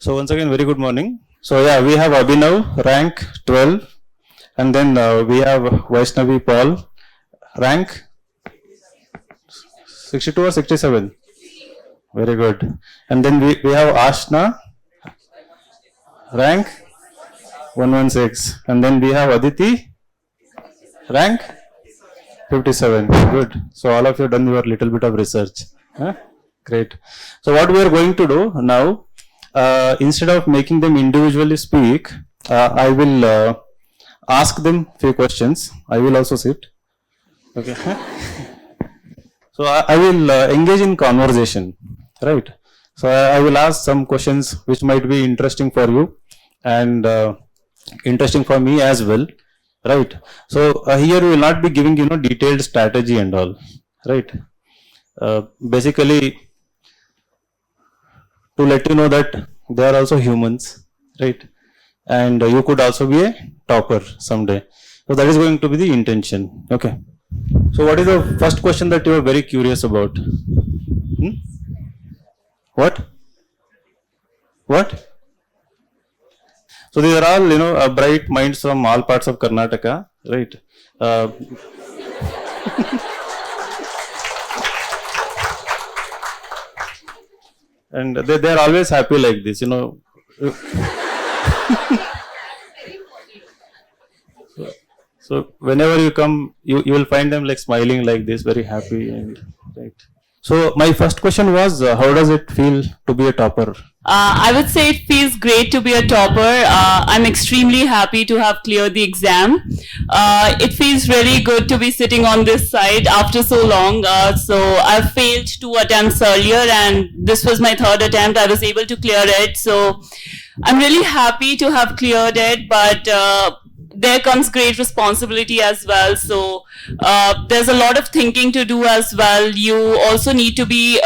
So once again, very good morning. So yeah, we have Abhinav, rank 12, and then we have Vaishnavi Paul, rank 62 or 67. Very good. And then we have Aashna, rank 116, and then we have Aditi, rank 57. Good. So all of you done your little bit of research. Huh? Great. So what we are going to do now, instead of making them individually speak, I will ask them few questions. I will also sit. Okay. So I will engage in conversation, right? So I will ask some questions which might be interesting for you and interesting for me as well, right? So here we will not be giving detailed strategy and all, right? Basically, to let you know that they are also humans, right? And you could also be a topper someday. So that is going to be the intention. Okay. So what is the first question that you are very curious about? What? So these are all, bright minds from all parts of Karnataka, right? And they are always happy like this, So whenever you come, you will find them like smiling like this, very happy and right. So my first question was, how does it feel to be a topper? I would say it feels great to be a topper. I'm extremely happy to have cleared the exam. It feels really good to be sitting on this side after so long. So I've failed 2 attempts earlier and this was my 3rd attempt. I was able to clear it. So I'm really happy to have cleared it, but there comes great responsibility as well. So there's a lot of thinking to do as well. You also need to be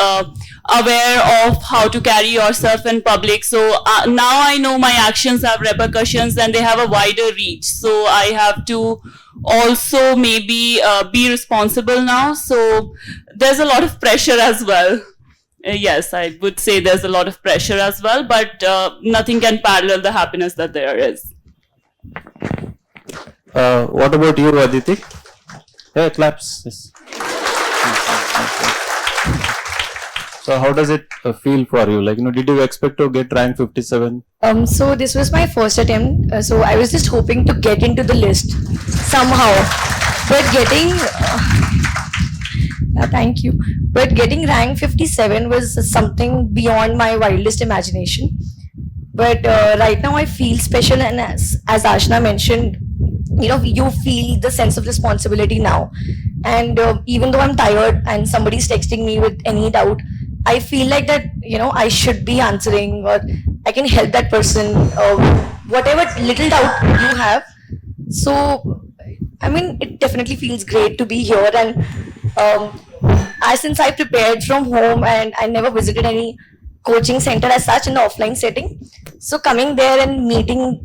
aware of how to carry yourself in public. So now I know my actions have repercussions and they have a wider reach. So I have to also maybe be responsible now. So there's a lot of pressure as well. Yes, I would say there's a lot of pressure as well, but nothing can parallel the happiness that there is. What about you, Aditi? Yeah, claps. Yes. So how does it feel for you? Like, did you expect to get rank 57? So this was my first attempt. So I was just hoping to get into the list somehow. But thank you. But getting rank 57 was something beyond my wildest imagination. But right now I feel special, and as Aashna mentioned, you feel the sense of responsibility now. And even though I'm tired and somebody's texting me with any doubt, I feel like that, I should be answering, or I can help that person, whatever little doubt you have. So, it definitely feels great to be here. And since I prepared from home and I never visited any coaching center as such in the offline setting, so coming there and meeting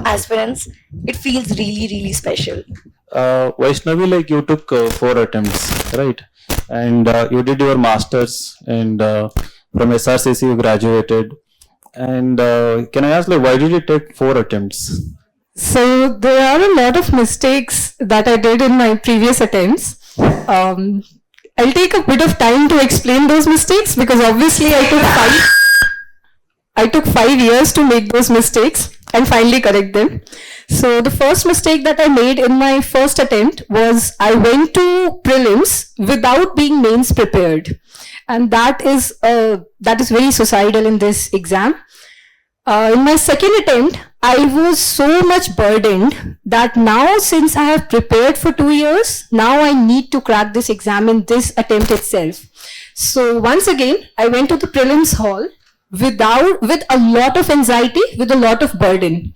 aspirants, it feels really, really special. Vaishnavi, like you took 4 attempts, right? And you did your masters, and from SRCC you graduated. And can I ask, like, why did you take 4 attempts? So there are a lot of mistakes that I did in my previous attempts. I'll take a bit of time to explain those mistakes because obviously I took 5 years to make those mistakes and finally correct them. So the first mistake that I made in my first attempt was I went to prelims without being mains prepared, and that is very suicidal in this exam. In my second attempt, I was so much burdened that now, since I have prepared for 2 years, now I need to crack this exam in this attempt itself. So once again, I went to the prelims hall with a lot of anxiety, with a lot of burden.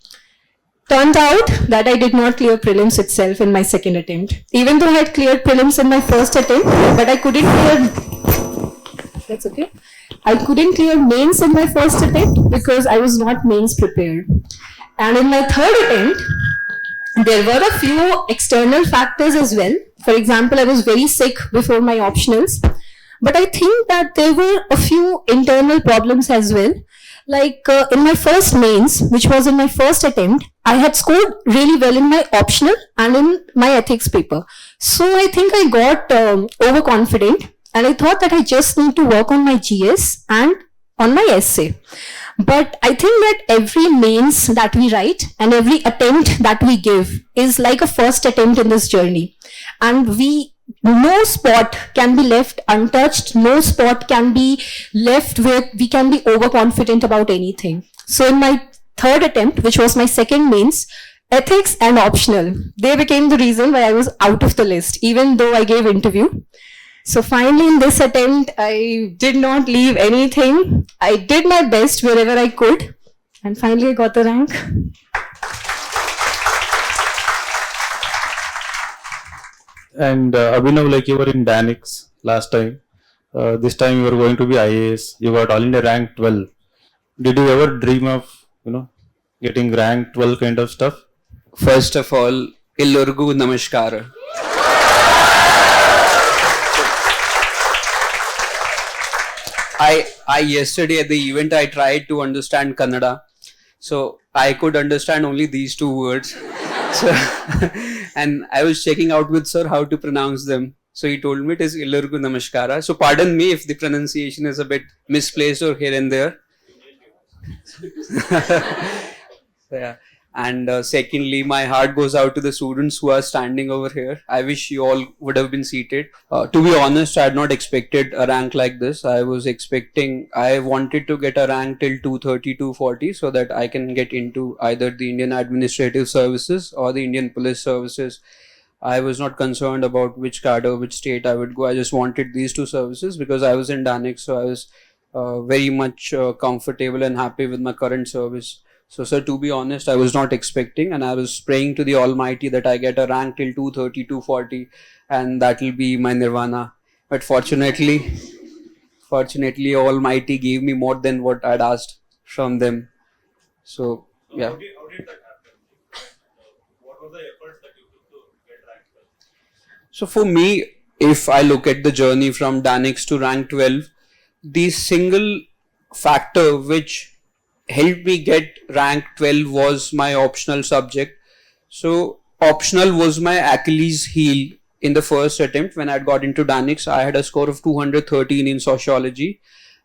Turned out that I did not clear prelims itself in my second attempt. Even though I had cleared prelims in my first attempt, but I couldn't clear mains in my first attempt because I was not mains prepared. And in my third attempt, there were a few external factors as well. For example, I was very sick before my optionals. But I think that there were a few internal problems as well. Like in my first mains, which was in my first attempt, I had scored really well in my optional and in my ethics paper. So I think I got overconfident, and I thought that I just need to work on my GS and on my essay. But I think that every mains that we write and every attempt that we give is like a first attempt in this journey. And no spot can be left untouched. No spot can be left where we can be overconfident about anything. So in my third attempt, which was my second mains, ethics and optional, they became the reason why I was out of the list, even though I gave interview. So finally in this attempt, I did not leave anything. I did my best wherever I could. And finally I got the rank. And Abhinav, like you were in Danix last time. This time you are going to be IAS. You got all India rank 12. Did you ever dream of, getting rank 12 kind of stuff? First of all, Illurgu Namaskara. I yesterday at the event I tried to understand Kannada, so I could understand only these two words. So, and I was checking out with sir how to pronounce them. So he told me it is Illurgu Namaskara. So pardon me if the pronunciation is a bit misplaced or here and there. Yeah. And secondly, my heart goes out to the students who are standing over here. I wish you all would have been seated. To be honest, I had not expected a rank like this. I wanted to get a rank till 230, 240 so that I can get into either the Indian Administrative Services or the Indian Police Services. I was not concerned about which cadre, which state I would go. I just wanted these two services because I was in Danix, so I was very much comfortable and happy with my current service. So sir, to be honest, I was not expecting, and I was praying to the Almighty that I get a rank till 230, 240 and that will be my nirvana. But fortunately Almighty gave me more than what I'd asked from them. So yeah. How did that happen? What were the efforts that you took to get rank 12? So for me, if I look at the journey from Danix to rank 12, the single factor which helped me get rank 12 was my optional subject. So optional was my Achilles heel in the first attempt. When I got into Danix, I had a score of 213 in sociology,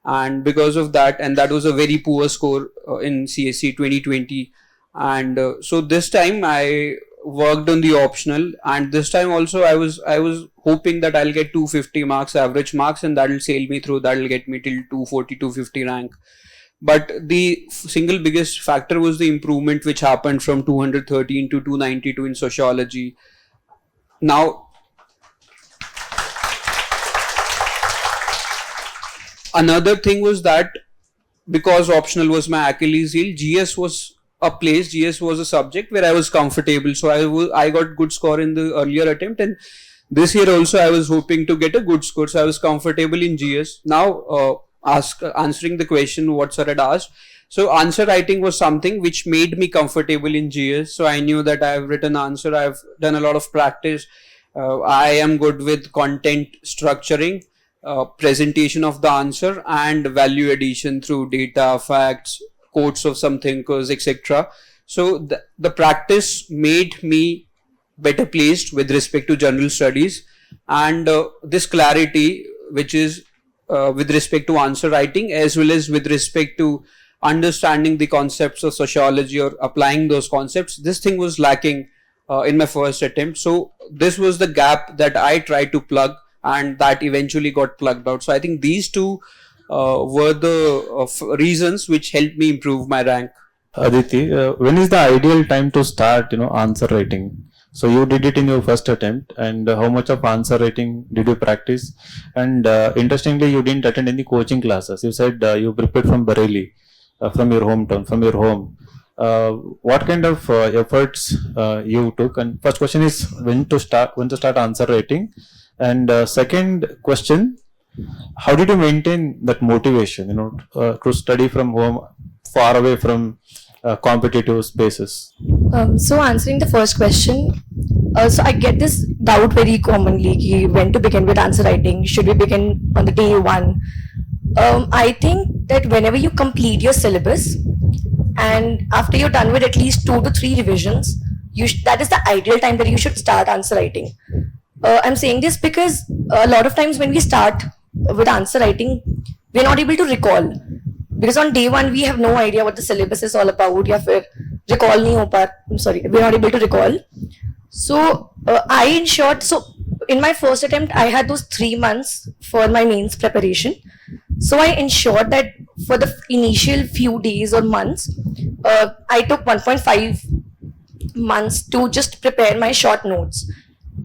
and because of that, and that was a very poor score in CSE 2020. And so this time I worked on the optional, and this time also I was hoping that I'll get 250 marks, average marks, and that'll sail me through, that'll get me till 240, 250 rank. But the single biggest factor was the improvement which happened from 213 to 292 in sociology. Now, another thing was that because optional was my Achilles heel, GS was a subject where I was comfortable. So I got good score in the earlier attempt, and this year also I was hoping to get a good score. So I was comfortable in GS. Now, answering the question what sir had asked. So answer writing was something which made me comfortable in GS. So I knew that I have written answer. I've done a lot of practice. I am good with content structuring, presentation of the answer, and value addition through data, facts, quotes of some thinkers, etc. So the practice made me better placed with respect to general studies, and this clarity, which is with respect to answer writing as well as with respect to understanding the concepts of sociology or applying those concepts, this thing was lacking in my first attempt. So this was the gap that I tried to plug, and that eventually got plugged out. So I think these two were the reasons which helped me improve my rank. Aditi, when is the ideal time to start, answer writing? So you did it in your first attempt, and how much of answer writing did you practice? And interestingly, you didn't attend any coaching classes. You said you prepared from Bareilly, from your hometown, from your home. What kind of efforts you took? And first question is when to start answer writing, and second question, how did you maintain that motivation? To study from home, far away from competitive spaces. So answering the first question, so I get this doubt very commonly, when to begin with answer writing, should we begin on the day one? I think that whenever you complete your syllabus, and after you're done with at least 2 to 3 revisions, that is the ideal time that you should start answer writing. I'm saying this because a lot of times when we start with answer writing, we're not able to recall. Because on day one, we have no idea what the syllabus is all about. या फिर recall नहीं हो पा, I'm sorry, we're not able to recall. So I ensured, so in my first attempt, I had those 3 months for my mains preparation. So I ensured that for the initial few days or months, I took 1.5 months to just prepare my short notes.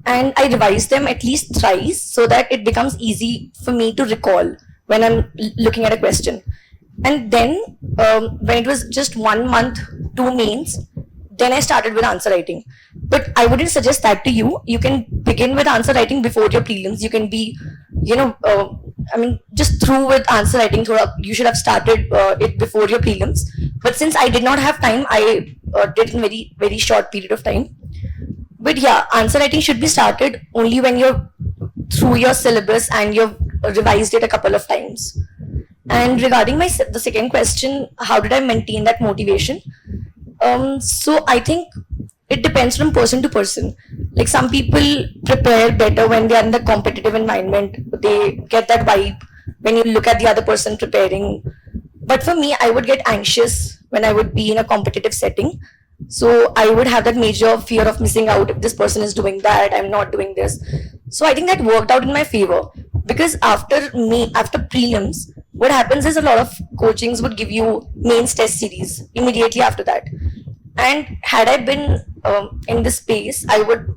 And I revised them at least thrice so that it becomes easy for me to recall when I'm looking at a question. And then when it was just 1 month, 2 mains, then I started with answer writing. But I wouldn't suggest that to you. You can begin with answer writing before your prelims. You can be, just through with answer writing. You should have started it before your prelims. But since I did not have time, I did in very, very short period of time. But yeah, answer writing should be started only when you're through your syllabus and you've revised it a couple of times. And regarding the second question, how did I maintain that motivation? So I think it depends from person to person. Like some people prepare better when they are in the competitive environment. They get that vibe when you look at the other person preparing. But for me, I would get anxious when I would be in a competitive setting. So I would have that major fear of missing out. If this person is doing that, I'm not doing this. So I think that worked out in my favor, because after prelims, what happens is a lot of coachings would give you mains test series immediately after that. And had I been in this space, I would,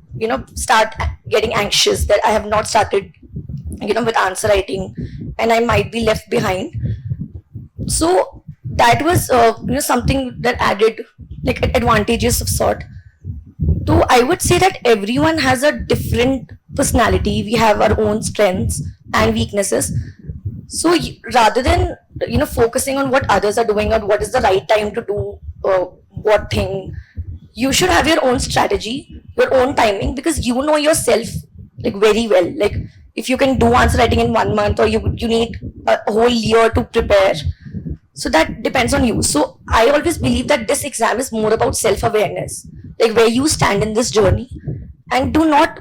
start getting anxious that I have not started, with answer writing and I might be left behind. So that was, something that added like advantages of sort. So I would say that everyone has a different personality. We have our own strengths and weaknesses. So rather than focusing on what others are doing or what is the right time to do what thing, you should have your own strategy, your own timing, because you know yourself like very well. Like if you can do answer writing in 1 month, or you need a whole year to prepare. So that depends on you. So I always believe that this exam is more about self-awareness, like where you stand in this journey, and do not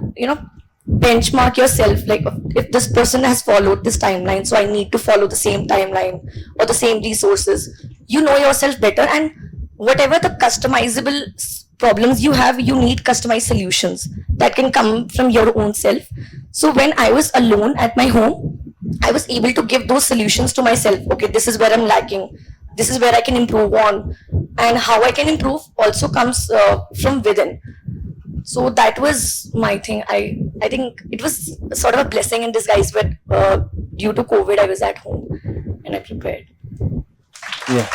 benchmark yourself like if this person has followed this timeline, so I need to follow the same timeline or the same resources. You know yourself better, and whatever the customizable problems you have, you need customized solutions that can come from your own self. So when I was alone at my home, I was able to give those solutions to myself. Okay, this is where I'm lacking, this is where I can improve on, and how I can improve also comes from within. So that was my thing. I think it was sort of a blessing in disguise, but due to COVID, I was at home and I prepared. Yeah.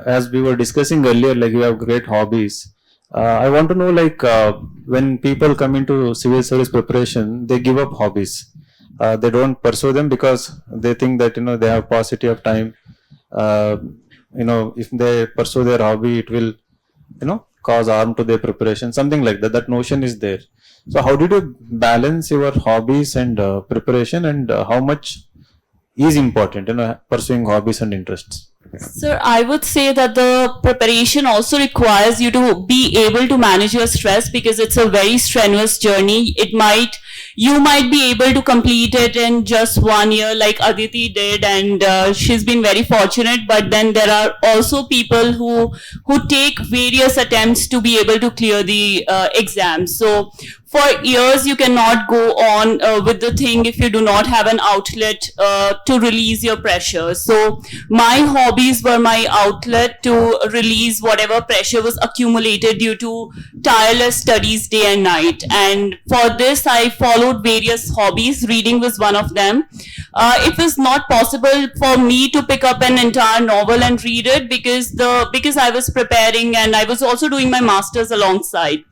As we were discussing earlier, like you have great hobbies. I want to know, like when people come into civil service preparation, they give up hobbies. They don't pursue them because they think that they have paucity of time. If they pursue their hobby, it will cause harm to their preparation. Something like that. That notion is there. So how did you balance your hobbies and preparation, and how much is important, pursuing hobbies and interests? Sir, I would say that the preparation also requires you to be able to manage your stress, because it's a very strenuous journey. You might be able to complete it in just 1 year like Aditi did, and she's been very fortunate. But then there are also people who take various attempts to be able to clear the exam. So for years you cannot go on with the thing if you do not have an outlet to release your pressure. So my hobbies were my outlet to release whatever pressure was accumulated due to tireless studies day and night. And for this I followed various hobbies. Reading was one of them. It was not possible for me to pick up an entire novel and read it because I was preparing and I was also doing my masters alongside.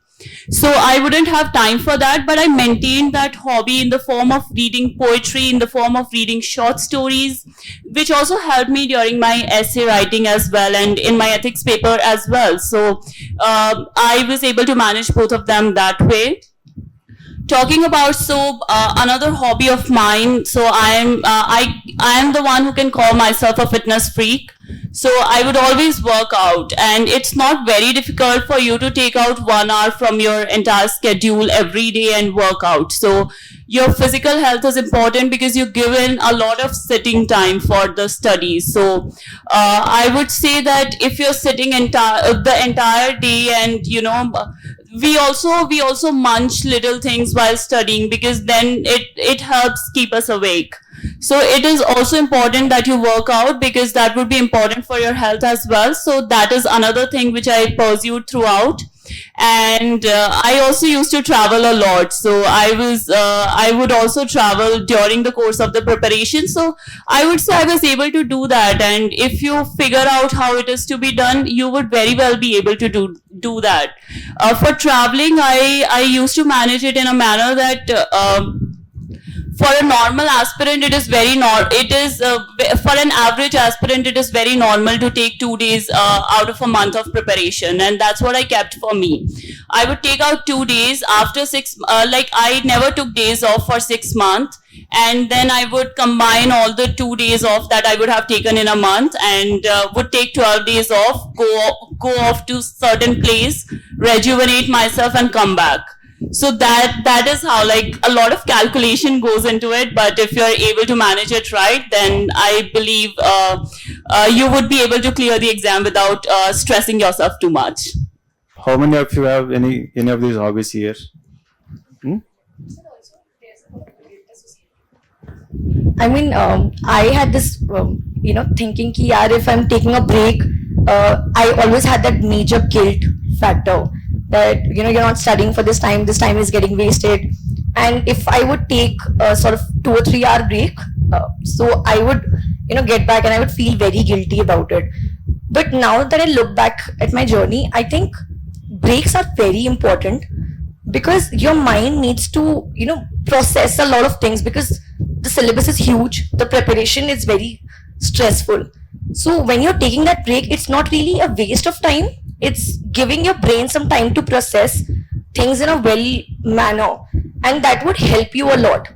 So I wouldn't have time for that, but I maintained that hobby in the form of reading poetry, in the form of reading short stories, which also helped me during my essay writing as well, and in my ethics paper as well. So I was able to manage both of them that way. talking about another hobby of mine. So I am the one who can call myself a fitness freak. So I would always work out, and it's not very difficult for you to take out 1 hour from your entire schedule every day and work out. So your physical health is important because you're given a lot of sitting time for the studies. So I would say that if you're sitting the entire day, and we also munch little things while studying, because then it helps keep us awake. So it is also important that you work out, because that would be important for your health as well. So that is another thing which I pursued throughout. And I also used to travel a lot. So I would also travel during the course of the preparation. So I would say I was able to do that. And if you figure out how it is to be done, you would very well be able to do that. For traveling, I used to manage it in a manner that for a normal aspirant, it is for an average aspirant, it is very normal to take 2 days out of a month of preparation, and that's what I kept for me. I would take out 2 days after I never took days off for 6 months, and then I would combine all the 2 days off that I would have taken in a month, and would take 12 days off, go off to certain place, rejuvenate myself, and come back. So that is how, a lot of calculation goes into it, but if you're able to manage it right, then I believe you would be able to clear the exam without stressing yourself too much. How many of you have any of these hobbies here? I mean, I had this, thinking ki yaar, if I'm taking a break, I always had that major guilt factor that, you're not studying for this time is getting wasted. And if I would take a sort of 2 or 3 hour break, so I would, get back and I would feel very guilty about it. But now that I look back at my journey, I think breaks are very important, because your mind needs to, process a lot of things, because the syllabus is huge, the preparation is very stressful. So when you're taking that break, it's not really a waste of time. It's giving your brain some time to process things in a well manner, and that would help you a lot.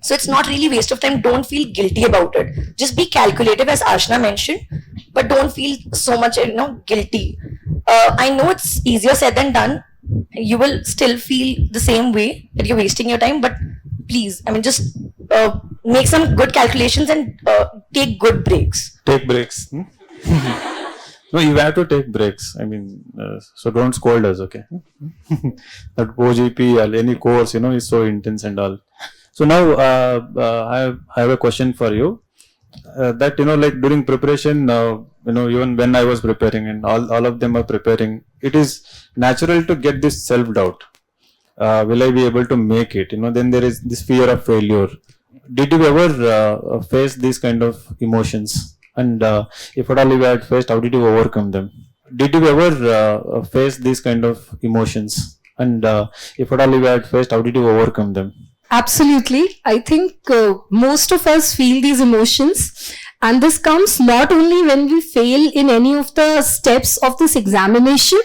So it's not really waste of time. Don't feel guilty about it. Just be calculative, as Aashna mentioned, but don't feel so much, guilty. I know it's easier said than done. You will still feel the same way that you're wasting your time, but please, just make some good calculations and take good breaks. Take breaks. No, you have to take breaks. So don't scold us, okay? That OGP or any course, is so intense and all. So now I have a question for you. That during preparation, even when I was preparing and all of them are preparing, it is natural to get this self-doubt. Will I be able to make it? Then there is this fear of failure. Did you ever face these kind of emotions? And if at all you had faced, how did you overcome them? Did you ever face these kind of emotions? And if at all you had faced, how did you overcome them? Absolutely. I think most of us feel these emotions, and this comes not only when we fail in any of the steps of this examination,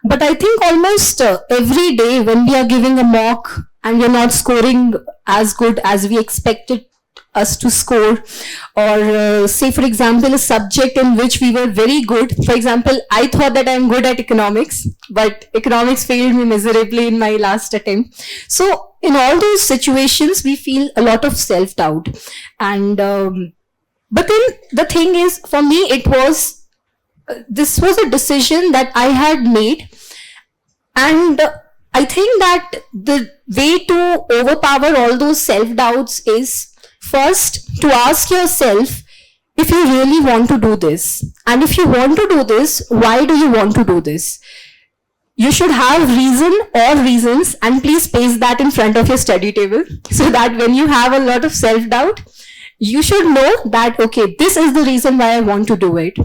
but I think almost every day when we are giving a mock and we are not scoring as good as we expected us to score, or say for example a subject in which we were very good. For example, I thought that I'm good at economics, but economics failed me miserably in my last attempt. So in all those situations we feel a lot of self-doubt, and but then the thing is, for me it was this was a decision that I had made, and I think that the way to overpower all those self-doubts is first to ask yourself if you really want to do this. And if you want to do this, why do you want to do this? You should have reason or reasons, and please paste that in front of your study table, so that when you have a lot of self-doubt, you should know that, okay, this is the reason why I want to do it.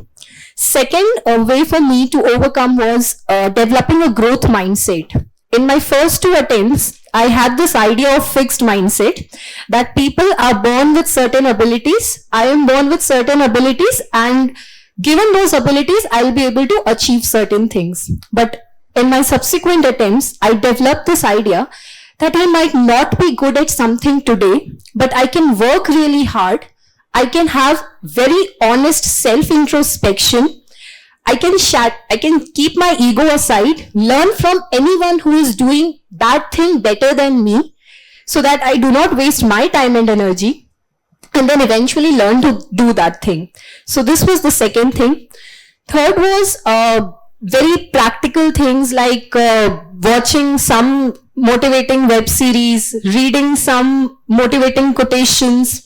Second, a way for me to overcome was developing a growth mindset. In my first 2 attempts, I had this idea of fixed mindset, that people are born with certain abilities. I am born with certain abilities, and given those abilities, I'll be able to achieve certain things. But in my subsequent attempts, I developed this idea that I might not be good at something today, but I can work really hard. I can have very honest self-introspection. I can keep my ego aside, learn from anyone who is doing that thing better than me, so that I do not waste my time and energy, and then eventually learn to do that thing. So this was the second thing. Third was very practical things like watching some motivating web series, reading some motivating quotations,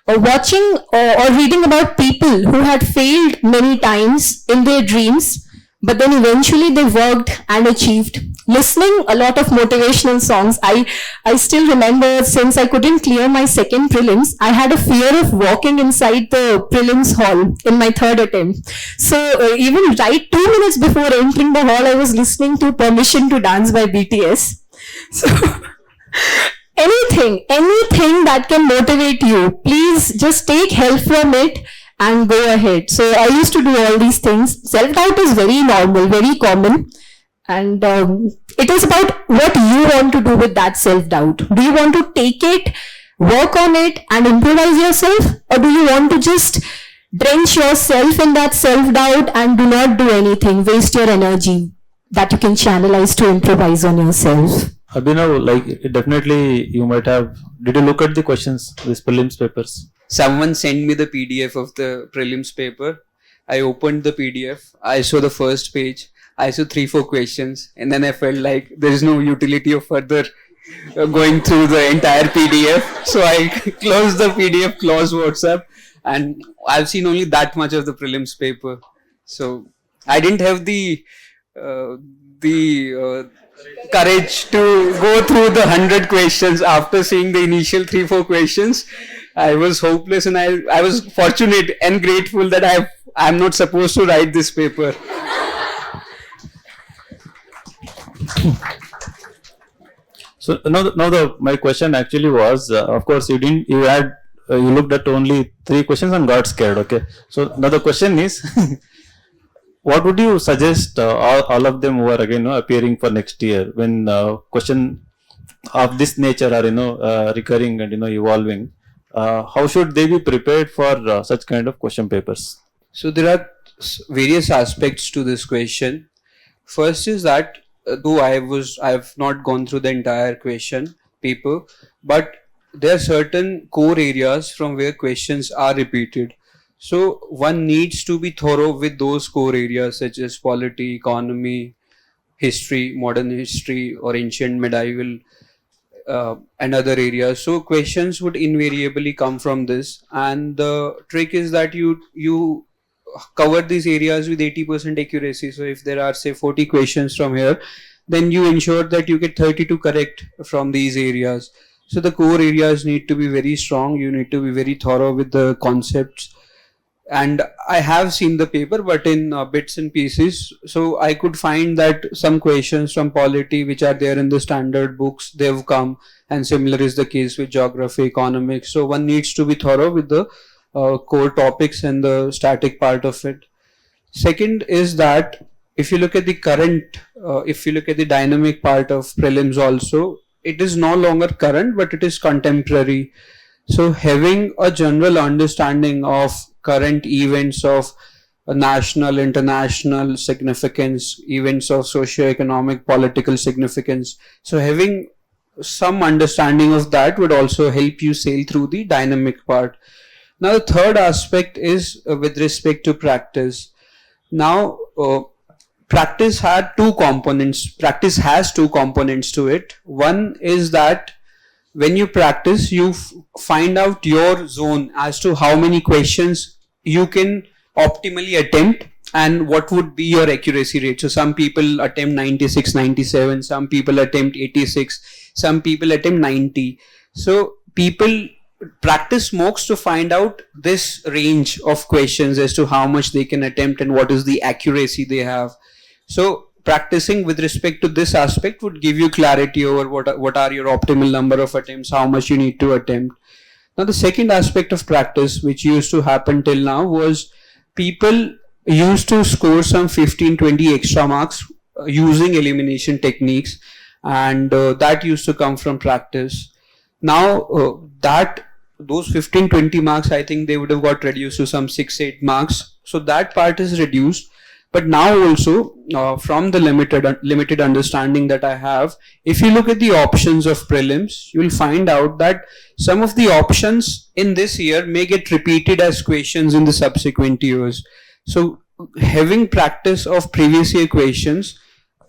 or watching or reading about people who had failed many times in their dreams, but then eventually they worked and achieved. Listening a lot of motivational songs. I still remember, since I couldn't clear my second prelims, I had a fear of walking inside the prelims hall in my third attempt. So even right 2 minutes before entering the hall, I was listening to Permission to Dance by BTS. So anything that can motivate you, please just take help from it and go ahead. So I used to do all these things. Self-doubt is very normal, very common. And it is about what you want to do with that self-doubt. Do you want to take it, work on it and improvise yourself? Or do you want to just drench yourself in that self-doubt and do not do anything, waste your energy that you can channelize to improvise on yourself? Abhinav, like definitely you might have, did you look at the questions, these prelims papers? Someone sent me the PDF of the prelims paper. I opened the PDF. I saw the first page. I saw 3-4 questions, and then I felt like there is no utility of further going through the entire PDF. So I closed the PDF, closed WhatsApp, and I've seen only that much of the prelims paper. So I didn't have the courage to go through the 100 questions after seeing the initial 3-4 questions. I was hopeless, and I was fortunate and grateful that I'm not supposed to write this paper. So now my question actually was, of course you looked at only 3 questions and got scared. Okay. So now the question is, what would you suggest all of them who are again appearing for next year when question of this nature are recurring and evolving? How should they be prepared for such kind of question papers? So there are various aspects to this question. First is that though I've not gone through the entire question paper, but there are certain core areas from where questions are repeated. So one needs to be thorough with those core areas such as polity, economy, history, modern history, or ancient medieval, and other areas. So questions would invariably come from this, and the trick is that you cover these areas with 80% accuracy. So if there are say 40 questions from here, then you ensure that you get 32 correct from these areas. So the core areas need to be very strong. You need to be very thorough with the concepts. And I have seen the paper, but in bits and pieces. So I could find that some questions from polity which are there in the standard books, they've come, and similar is the case with geography, economics. So one needs to be thorough with the core topics and the static part of it. Second is that if you look at the dynamic part of prelims also, it is no longer current, but it is contemporary. So having a general understanding of current events of national, international significance, events of socio-economic, political significance. So having some understanding of that would also help you sail through the dynamic part. Now the third aspect is with respect to practice. Now practice has two components to it. One is that when you practice, you find out your zone as to how many questions you can optimally attempt and what would be your accuracy rate. So some people attempt 96, 97, some people attempt 86, some people attempt 90. So people practice mocks to find out this range of questions as to how much they can attempt and what is the accuracy they have. So practicing with respect to this aspect would give you clarity over what are your optimal number of attempts, how much you need to attempt. Now the second aspect of practice which used to happen till now was people used to score some 15-20 extra marks using elimination techniques, and that used to come from practice. Now those 15-20 marks, I think they would have got reduced to some 6-8 marks. So that part is reduced. But now also, from the limited understanding that I have, if you look at the options of prelims, you will find out that some of the options in this year may get repeated as questions in the subsequent years. So having practice of previous year questions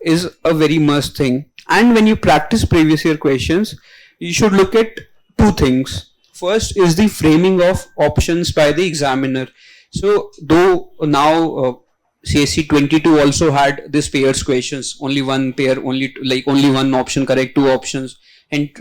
is a very must thing. And when you practice previous year questions, you should look at two things. First is the framing of options by the examiner. So though now CSE 22 also had this pairs questions, only one pair, only one option correct, two options, and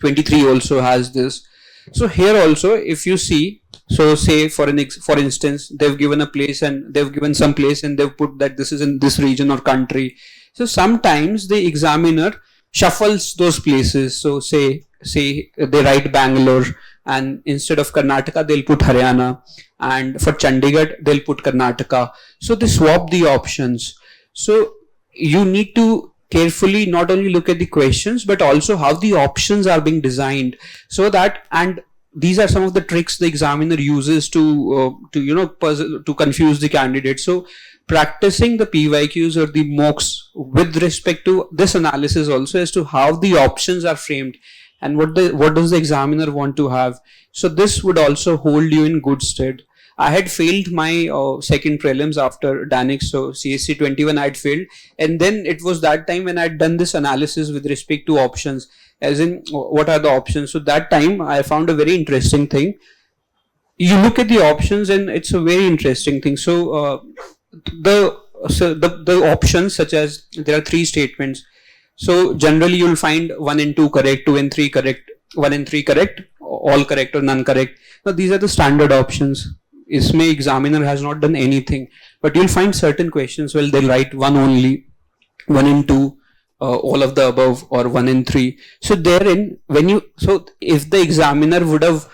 23 also has this. So here also, if you see, so say for instance, they've given a place and they've given some place and they've put that this is in this region or country. So sometimes the examiner shuffles those places. So say they write Bangalore, and instead of Karnataka they'll put Haryana, and for Chandigarh they'll put Karnataka. So they swap the options. So you need to carefully not only look at the questions but also how the options are being designed, so that, and these are some of the tricks the examiner uses to confuse the candidate. So practicing the PYQs or the mocks with respect to this analysis also as to how the options are framed and what does the examiner want to have. So this would also hold you in good stead. I had failed my second prelims after Danix, so CSE 21 I had failed, and then it was that time when I had done this analysis with respect to options, as in what are the options. So that time I found a very interesting thing. You look at the options and it's a very interesting thing. So the options, such as there are three statements. So generally you will find 1 and 2 correct, 2 and 3 correct, 1 and 3 correct, all correct or none correct. Now these are the standard options. Isme examiner has not done anything, but you'll find certain questions, well, they'll write 1 only, 1 and 2, all of the above, or 1 and 3. So therein, if the examiner would have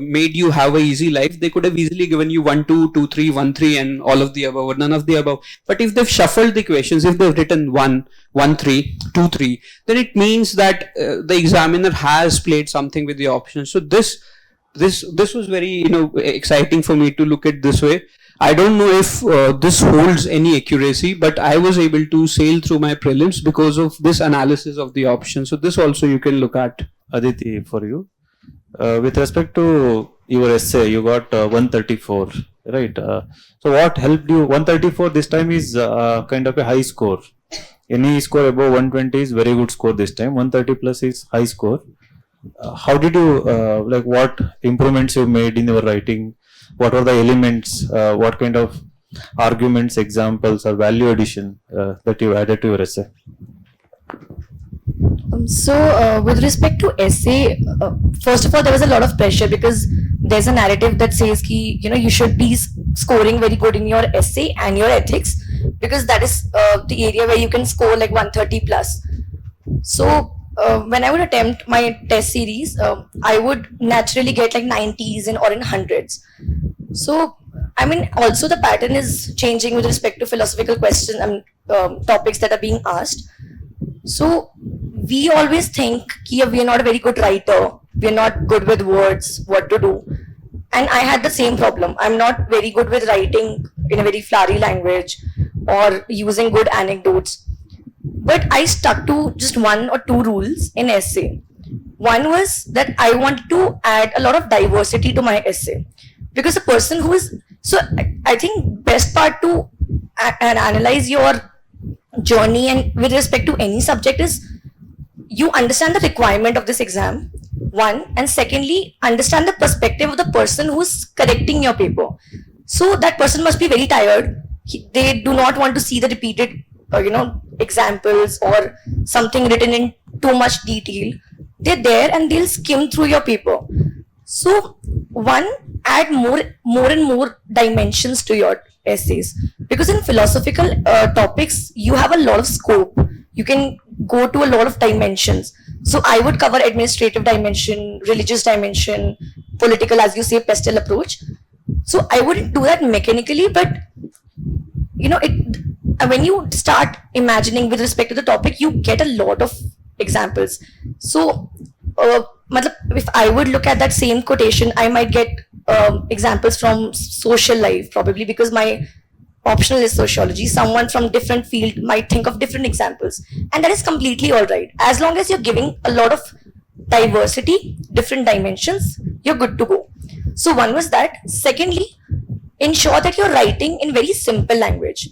made you have a easy life, they could have easily given you 1 2 2 3 1 3 and all of the above or none of the above. But if they've shuffled the questions, if they've written 1 1 3 2 3, then it means that the examiner has played something with the options. So this was very exciting for me to look at this way. I don't know if this holds any accuracy, but I was able to sail through my prelims because of this analysis of the options. So this also you can look at. Aditi, for you, with respect to your essay, you got 134, right? So what helped you? 134 this time is kind of a high score. Any score above 120 is very good score this time. 130 plus is high score. How did you, what improvements you made in your writing? What were the elements? What kind of arguments, examples, or value addition that you added to your essay? With respect to essay, first of all, there was a lot of pressure because there's a narrative that says ki, you should be scoring very good in your essay and your ethics, because that is the area where you can score like 130 plus. So when I would attempt my test series, I would naturally get like 90s or in hundreds. So I mean, also the pattern is changing with respect to philosophical questions and topics that are being asked. So we always think we are not a very good writer, we are not good with words, what to do. And I had the same problem. I'm not very good with writing in a very flowery language or using good anecdotes. But I stuck to just 1 or 2 rules in essay. One was that I wanted to add a lot of diversity to my essay. Because a person who is, so I think best part to analyze your journey and with respect to any subject is you understand the requirement of this exam, one, and secondly, understand the perspective of the person who's correcting your paper. So that person must be very tired. They do not want to see the repeated, examples or something written in too much detail. They're there and they'll skim through your paper. So one, add more and more dimensions to your essays, because in philosophical topics you have a lot of scope. You can go to a lot of dimensions. So I would cover administrative dimension, religious dimension, political, as you say, pestle approach. So I wouldn't do that mechanically, but when you start imagining with respect to the topic, you get a lot of examples. So if I would look at that same quotation, I might get examples from social life, probably, because my optional is sociology. Someone from different field might think of different examples, and that is completely all right. As long as you're giving a lot of diversity, different dimensions, you're good to go. So one was that. Secondly, ensure that you're writing in very simple language.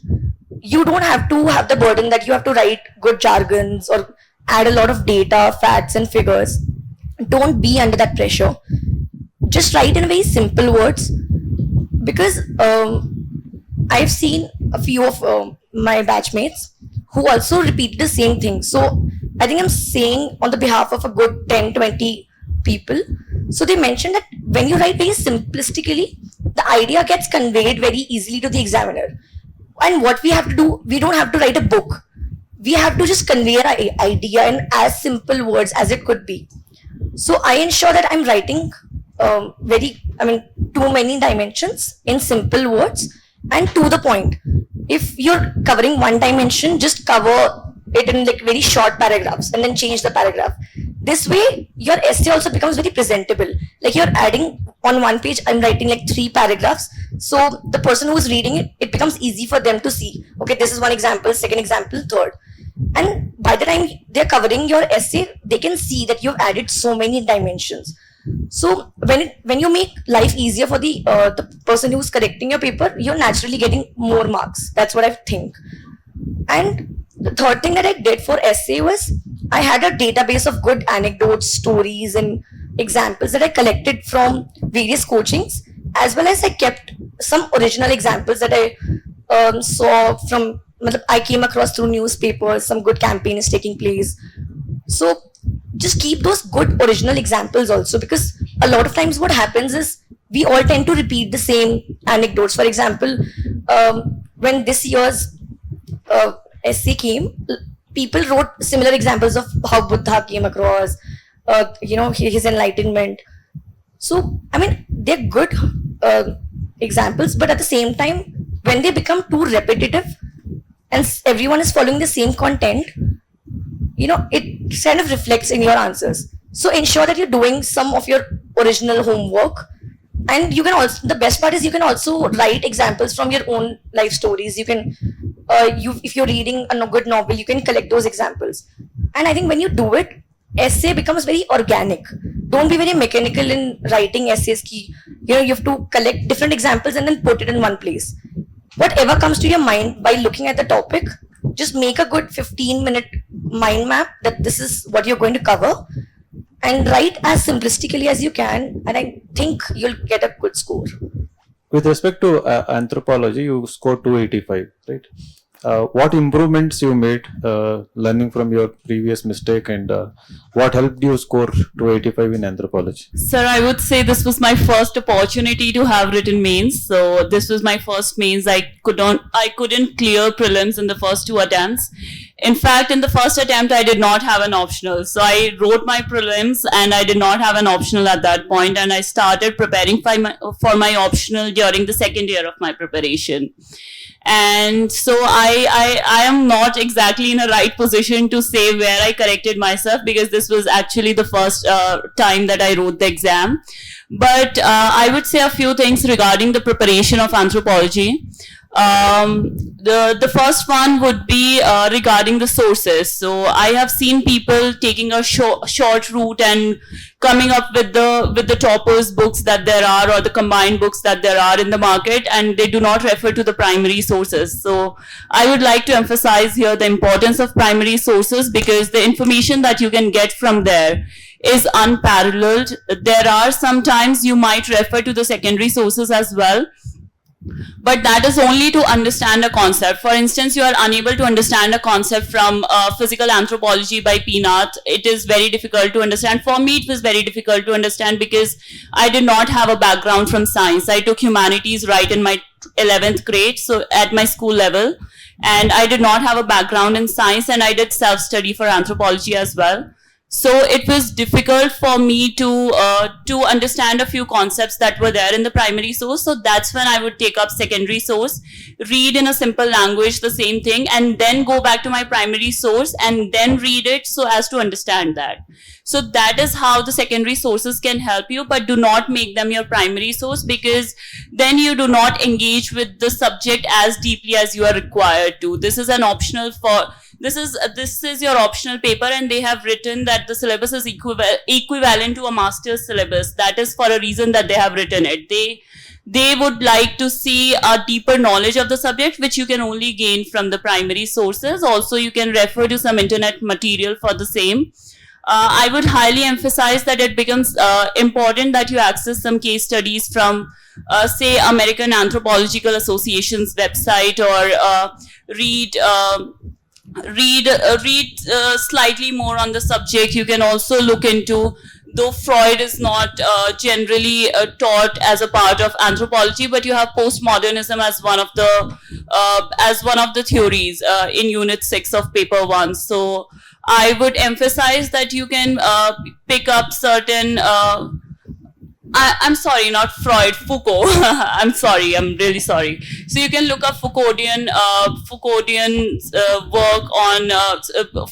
You don't have to have the burden that you have to write good jargons or add a lot of data, facts and figures. Don't be under that pressure. Just write in very simple words, because I've seen a few of my batchmates who also repeated the same thing. So I think I'm saying on the behalf of a good 10-20 people. So they mentioned that when you write very simplistically, the idea gets conveyed very easily to the examiner. And what we have to do, we don't have to write a book. We have to just convey our idea in as simple words as it could be. So I ensure that I'm writing too many dimensions in simple words and to the point. If you're covering one dimension, just cover it in like very short paragraphs and then change the paragraph. This way, your essay also becomes very presentable. Like you're adding on one page, I'm writing like 3 paragraphs. So the person who's reading it, it becomes easy for them to see. Okay, this is one example, second example, third. And by the time they're covering your essay, they can see that you've added so many dimensions. So when you make life easier for the person who's correcting your paper, you're naturally getting more marks. That's what I think. And the third thing that I did for essay was I had a database of good anecdotes, stories, and examples that I collected from various coachings, as well as I kept some original examples that I saw from, I came across through newspapers, some good campaign is taking place. So just keep those good original examples also, because a lot of times what happens is we all tend to repeat the same anecdotes. For example, when this year's essay came, people wrote similar examples of how Buddha came across, his enlightenment. So, I mean, they're good examples, but at the same time, when they become too repetitive and everyone is following the same content, it kind of reflects in your answers. So ensure that you're doing some of your original homework. And you can also, the best part is you can also write examples from your own life stories. You can, if you're reading a good novel, you can collect those examples. And I think when you do it, essay becomes very organic. Don't be very mechanical in writing essays. You have to collect different examples and then put it in one place. Whatever comes to your mind by looking at the topic, just make a good 15-minute mind map that this is what you're going to cover, and write as simplistically as you can, and I think you'll get a good score. With respect to anthropology, you scored 285, right? What improvements you made learning from your previous mistake, and what helped you score 285 in anthropology? Sir, I would say this was my first opportunity to have written mains. So this was my first mains. I couldn't clear prelims in the first 2 attempts. In fact, in the first attempt, I did not have an optional. So I wrote my prelims and I did not have an optional at that point. And I started preparing for my optional during the second year of my preparation. And so I am not exactly in a right position to say where I corrected myself, because this was actually the first time that I wrote the exam. But I would say a few things regarding the preparation of anthropology. The first one would be regarding the sources. So I have seen people taking a short route and coming up with the toppers books that there are, or the combined books that there are in the market, and they do not refer to the primary sources. So I would like to emphasize here the importance of primary sources, because the information that you can get from there is unparalleled. There are sometimes you might refer to the secondary sources as well, but that is only to understand a concept. For instance, you are unable to understand a concept from physical anthropology by Peanut. It is very difficult to understand. For me, it was very difficult to understand because I did not have a background from science. I took humanities right in my 11th grade, so at my school level, and I did not have a background in science, and I did self-study for anthropology as well. So it was difficult for me to understand a few concepts that were there in the primary source. So that's when I would take up secondary source, read in a simple language the same thing, and then go back to my primary source and then read it so as to understand that. So that is how the secondary sources can help you, but do not make them your primary source, because then you do not engage with the subject as deeply as you are required to. This is an optional for, this is your optional paper, and they have written that the syllabus is equivalent to a master's syllabus. That is for a reason that they have written it. They would like to see a deeper knowledge of the subject, which you can only gain from the primary sources. Also, you can refer to some internet material for the same. I would highly emphasize that it becomes important that you access some case studies from, say, American Anthropological Association's website, or read slightly more on the subject. You can also look into, though Freud is not generally taught as a part of anthropology, but you have postmodernism as one of the theories in Unit 6 of Paper 1. So I would emphasize that you can pick up certain, I'm sorry, not Freud, Foucault. I'm sorry, I'm really sorry. So you can look up Foucauldian work on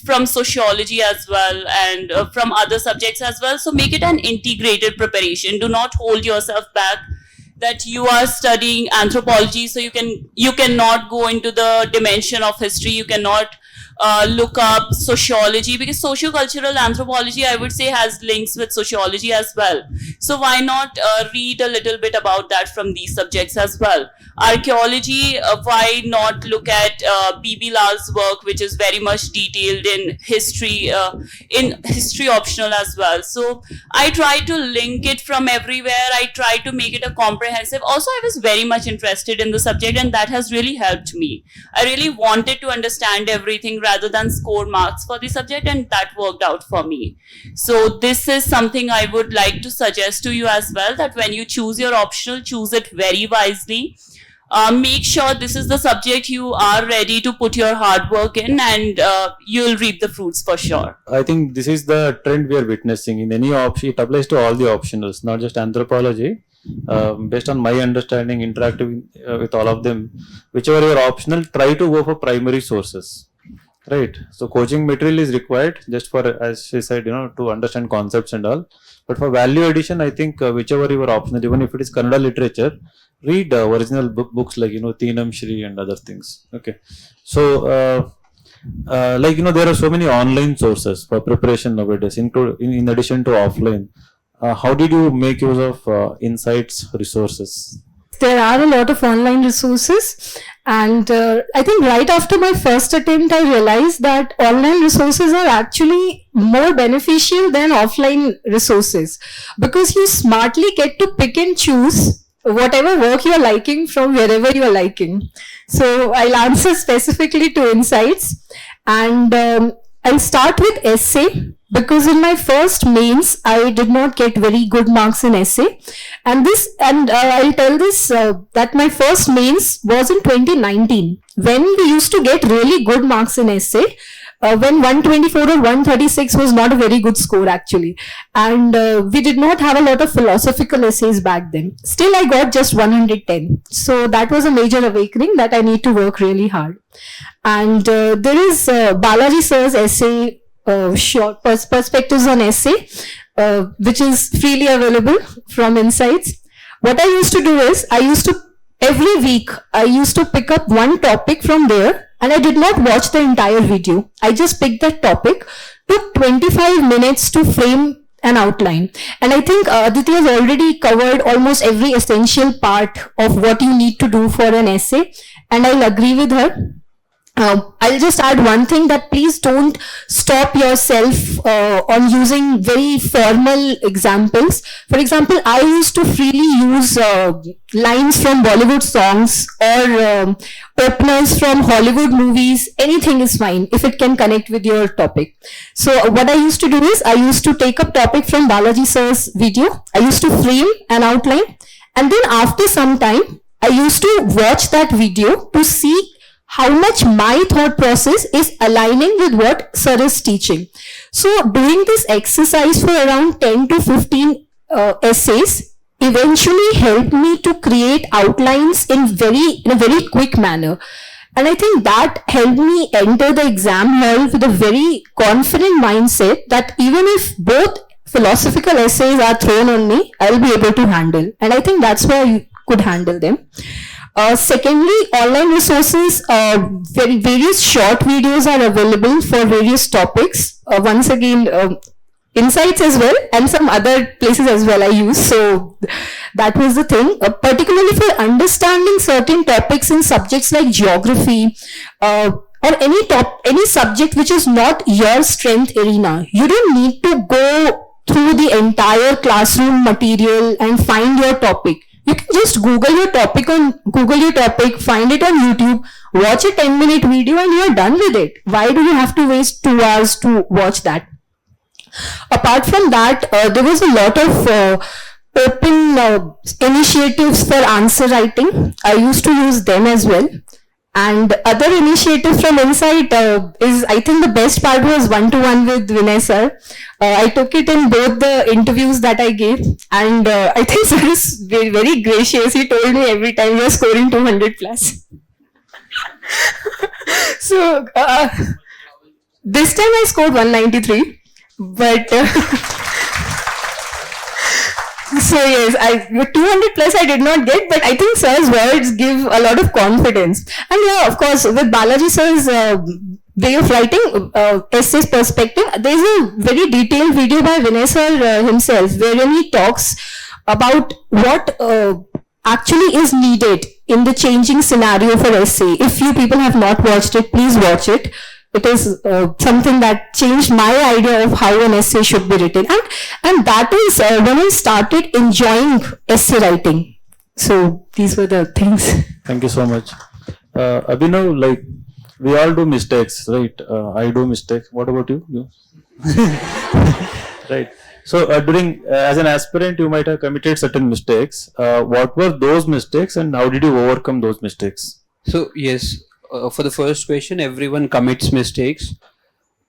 from sociology as well, and from other subjects as well. So make it an integrated preparation. Do not hold yourself back that you are studying anthropology, so you cannot go into the dimension of history. You cannot look up sociology, because socio-cultural anthropology, I would say, has links with sociology as well. So why not read a little bit about that from these subjects as well? Archaeology, why not look at B.B. Lal's work, which is very much detailed in history optional as well. So I try to link it from everywhere. I try to make it a comprehensive. Also, I was very much interested in the subject, and that has really helped me. I really wanted to understand everything rather than score marks for the subject, and that worked out for me. So this is something I would like to suggest to you as well, that when you choose your optional, choose it very wisely. Make sure this is the subject you are ready to put your hard work in, and you'll reap the fruits for sure. I think this is the trend we are witnessing in any option. It applies to all the optionals, not just anthropology. Based on my understanding, interacting with all of them, whichever your optional, try to go for primary sources. Right. So coaching material is required just for, as she said, to understand concepts and all. But for value addition, I think whichever your optional, even if it is Kannada literature, read original books like, Teenam Shri and other things. Okay. So, there are so many online sources for preparation nowadays, in addition to offline. How did you make use of Insights resources? There are a lot of online resources, and I think right after my first attempt, I realized that online resources are actually more beneficial than offline resources, because you smartly get to pick and choose whatever work you're liking from wherever you're liking. So I'll answer specifically to Insights, and I'll start with essay, because in my first mains, I did not get very good marks in essay. And I'll tell this, that my first mains was in 2019, when we used to get really good marks in essay, when 124 or 136 was not a very good score actually. And we did not have a lot of philosophical essays back then. Still, I got just 110. So that was a major awakening that I need to work really hard. And there is Balaji sir's essay, short perspectives on essay, which is freely available from Insights. What I used to do is, every week, I used to pick up one topic from there, and I did not watch the entire video. I just picked that topic, took 25 minutes to frame an outline. And I think Aditi has already covered almost every essential part of what you need to do for an essay, and I'll agree with her. I'll just add one thing, that please don't stop yourself on using very formal examples. For example, I used to freely use lines from Bollywood songs or openers from Hollywood movies. Anything is fine if it can connect with your topic. So what I used to do is, I used to take up topic from Balaji sir's video. I used to frame an outline, and then after some time, I used to watch that video to see how much my thought process is aligning with what sir is teaching. So doing this exercise for around 10 to 15 essays eventually helped me to create outlines in a very quick manner. And I think that helped me enter the exam hall with a very confident mindset that even if both philosophical essays are thrown on me, I'll be able to handle. And I think that's why I could handle them. Secondly, online resources, various short videos are available for various topics. Once again, Insights as well, and some other places as well I use. So that was the thing, particularly for understanding certain topics in subjects like geography, or any subject which is not your strength arena. You don't need to go through the entire classroom material and find your topic. You can just Google your topic, find it on YouTube, watch a 10-minute video and you're done with it. Why do you have to waste 2 hours to watch that? Apart from that, there was a lot of open initiatives for answer writing. I used to use them as well. And other initiatives from Insight is, I think the best part was one-to-one with Vinay sir. I took it in both the interviews that I gave, and I think sir is very, very gracious. He told me every time you're scoring 200 plus. So this time I scored 193, but so yes, 200 plus I did not get, but I think sir's words give a lot of confidence. And yeah, of course, with Balaji sir's way of writing, essays perspective, there's a very detailed video by Vinay sir himself, wherein he talks about what actually is needed in the changing scenario for essay. If you people have not watched it, please watch it. It is something that changed my idea of how an essay should be written. And that is when I started enjoying essay writing. So these were the things. Thank you so much. Abhinav, like, we all do mistakes, right? I do mistakes. What about you? Right. So as an aspirant, you might have committed certain mistakes. What were those mistakes and how did you overcome those mistakes? So yes, for the first question, everyone commits mistakes.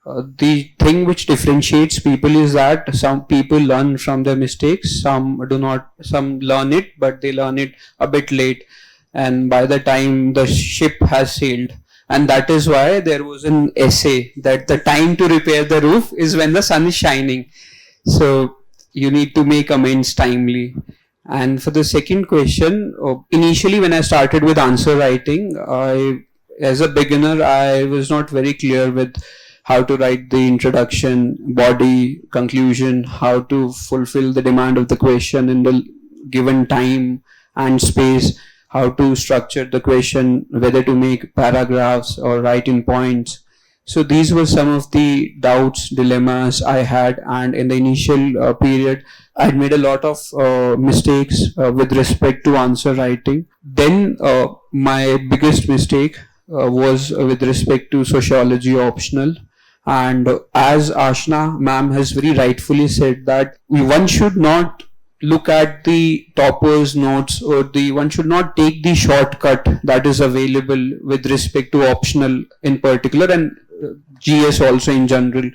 The thing which differentiates people is that some people learn from their mistakes, some do not, some learn it, but they learn it a bit late. And by the time the ship has sailed, and that is why there was an essay that the time to repair the roof is when the sun is shining. So you need to make amends timely. And for the second question, initially when I started with answer writing, as a beginner, I was not very clear with how to write the introduction, body, conclusion, how to fulfill the demand of the question in the given time and space, how to structure the question, whether to make paragraphs or write in points. So these were some of the doubts, dilemmas I had, and in the initial period, I had made a lot of mistakes with respect to answer writing. Then my biggest mistake was with respect to sociology optional. And as Aashna ma'am has very rightfully said that one should not look at the toppers notes, or one should not take the shortcut that is available with respect to optional in particular, and GS also in general.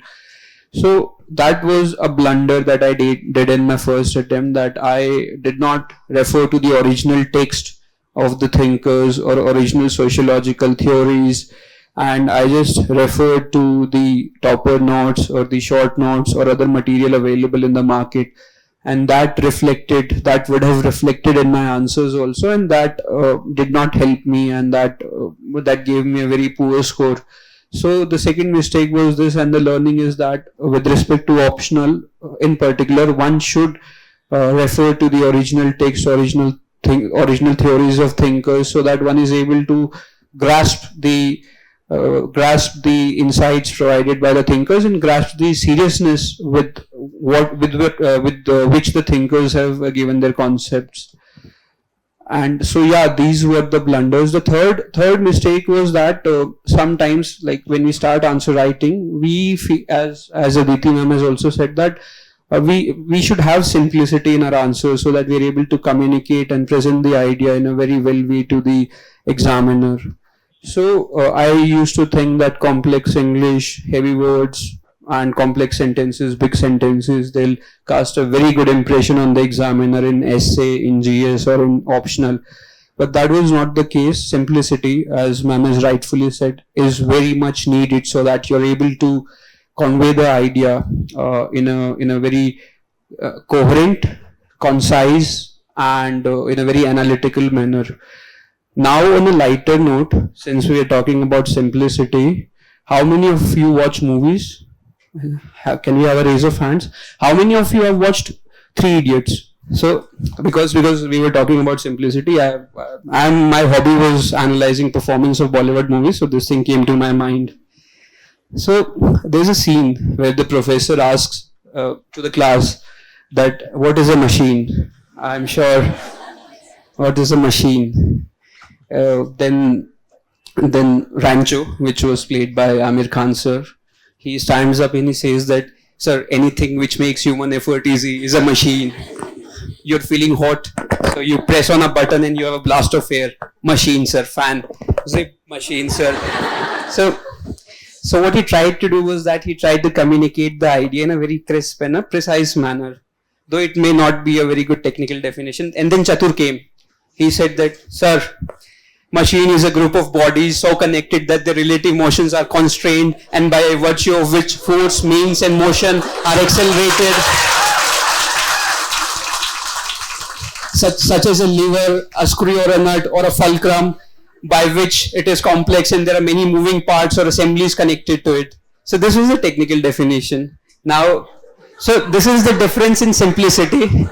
So that was a blunder that I did in my first attempt, that I did not refer to the original text of the thinkers or original sociological theories, and I just referred to the topper notes or the short notes or other material available in the market, and that would have reflected in my answers also, and that did not help me, and that gave me a very poor score. So the second mistake was this, and the learning is that with respect to optional in particular, one should refer to the original text, original theories of thinkers, so that one is able to grasp the insights provided by the thinkers and grasp the seriousness with which the thinkers have given their concepts. And so yeah, these were the blunders. The third mistake was that sometimes, like when we start answer writing, we as Aditi ma'am has also said, that we should have simplicity in our answers so that we are able to communicate and present the idea in a very well way to the examiner. So I used to think that complex English, heavy words, and complex sentences, big sentences, they'll cast a very good impression on the examiner in essay, in GS, or in optional. But that was not the case. Simplicity, as ma'am has rightfully said, is very much needed so that you're able to convey the idea in a very coherent, concise, and in a very analytical manner. Now, on a lighter note, since we are talking about simplicity, how many of you watch movies? Can we have a raise of hands? How many of you have watched Three Idiots? So, because we were talking about simplicity, my hobby was analyzing performance of Bollywood movies, so this thing came to my mind. So, there's a scene where the professor asks to the class that what is a machine? I'm sure what is a machine? Then Rancho, which was played by Amir Khan sir, he stands up and he says that, sir, anything which makes human effort easy is a machine. You're feeling hot, so you press on a button and you have a blast of air. Machine, sir. Fan. Zip. Machine, sir. So what he tried to do was that he tried to communicate the idea in a very crisp and a precise manner, though it may not be a very good technical definition. And then Chatur came. He said that, sir, machine is a group of bodies so connected that the relative motions are constrained and by virtue of which force, means and motion are accelerated. Such as a lever, a screw or a nut or a fulcrum by which it is complex and there are many moving parts or assemblies connected to it. So this was the technical definition. Now, so this is the difference in simplicity.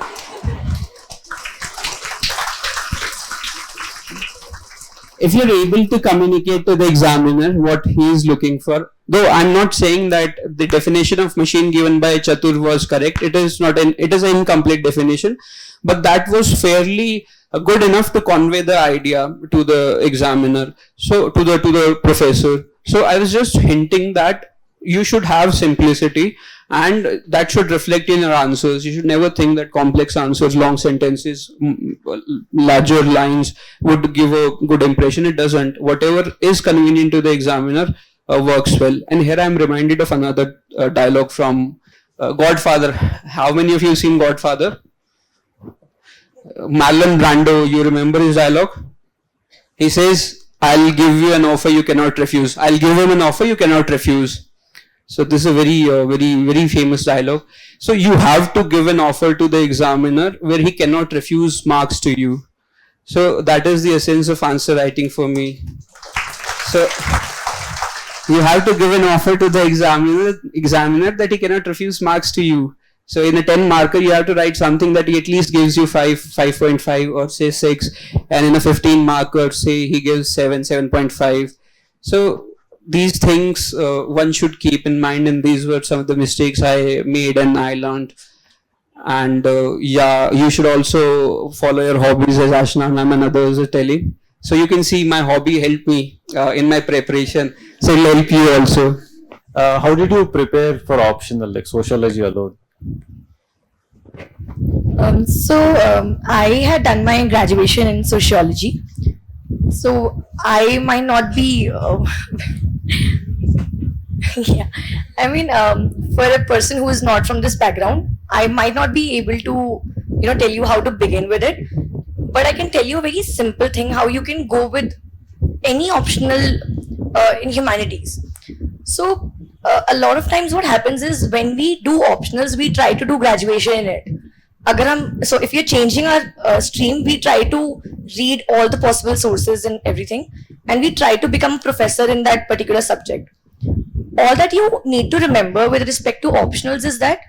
If you're able to communicate to the examiner what he is looking for, though I'm not saying that the definition of machine given by Chatur was correct, it is an incomplete definition, but that was fairly good enough to convey the idea to the examiner, so to the professor. So I was just hinting that you should have simplicity and that should reflect in your answers. You should never think that complex answers, long sentences, larger lines would give a good impression. It doesn't. Whatever is convenient to the examiner works well. And here I am reminded of another dialogue from Godfather. How many of you have seen Godfather? Marlon Brando, you remember his dialogue? He says, I'll give you an offer you cannot refuse. I'll give him an offer you cannot refuse. So this is a very famous dialogue. So you have to give an offer to the examiner where he cannot refuse marks to you. So that is the essence of answer writing for me. So you have to give an offer to the examiner that he cannot refuse marks to you. So in a 10 marker, you have to write something that he at least gives you 5.5 or say 6. And in a 15 marker, say he gives 7.5. So these things one should keep in mind, and these were some of the mistakes I made and I learned. And yeah, you should also follow your hobbies, as Aashna ma'am and others are telling. So you can see my hobby helped me in my preparation. So it will help you also. How did you prepare for optional, like sociology alone? I had done my graduation in sociology. So I might not be, yeah, I mean, for a person who is not from this background, I might not be able to, tell you how to begin with it. But I can tell you a very simple thing, how you can go with any optional in humanities. So a lot of times what happens is when we do optionals, we try to do graduation in it. So if you're changing our stream, we try to read all the possible sources and everything, and we try to become a professor in that particular subject. All that you need to remember with respect to optionals is that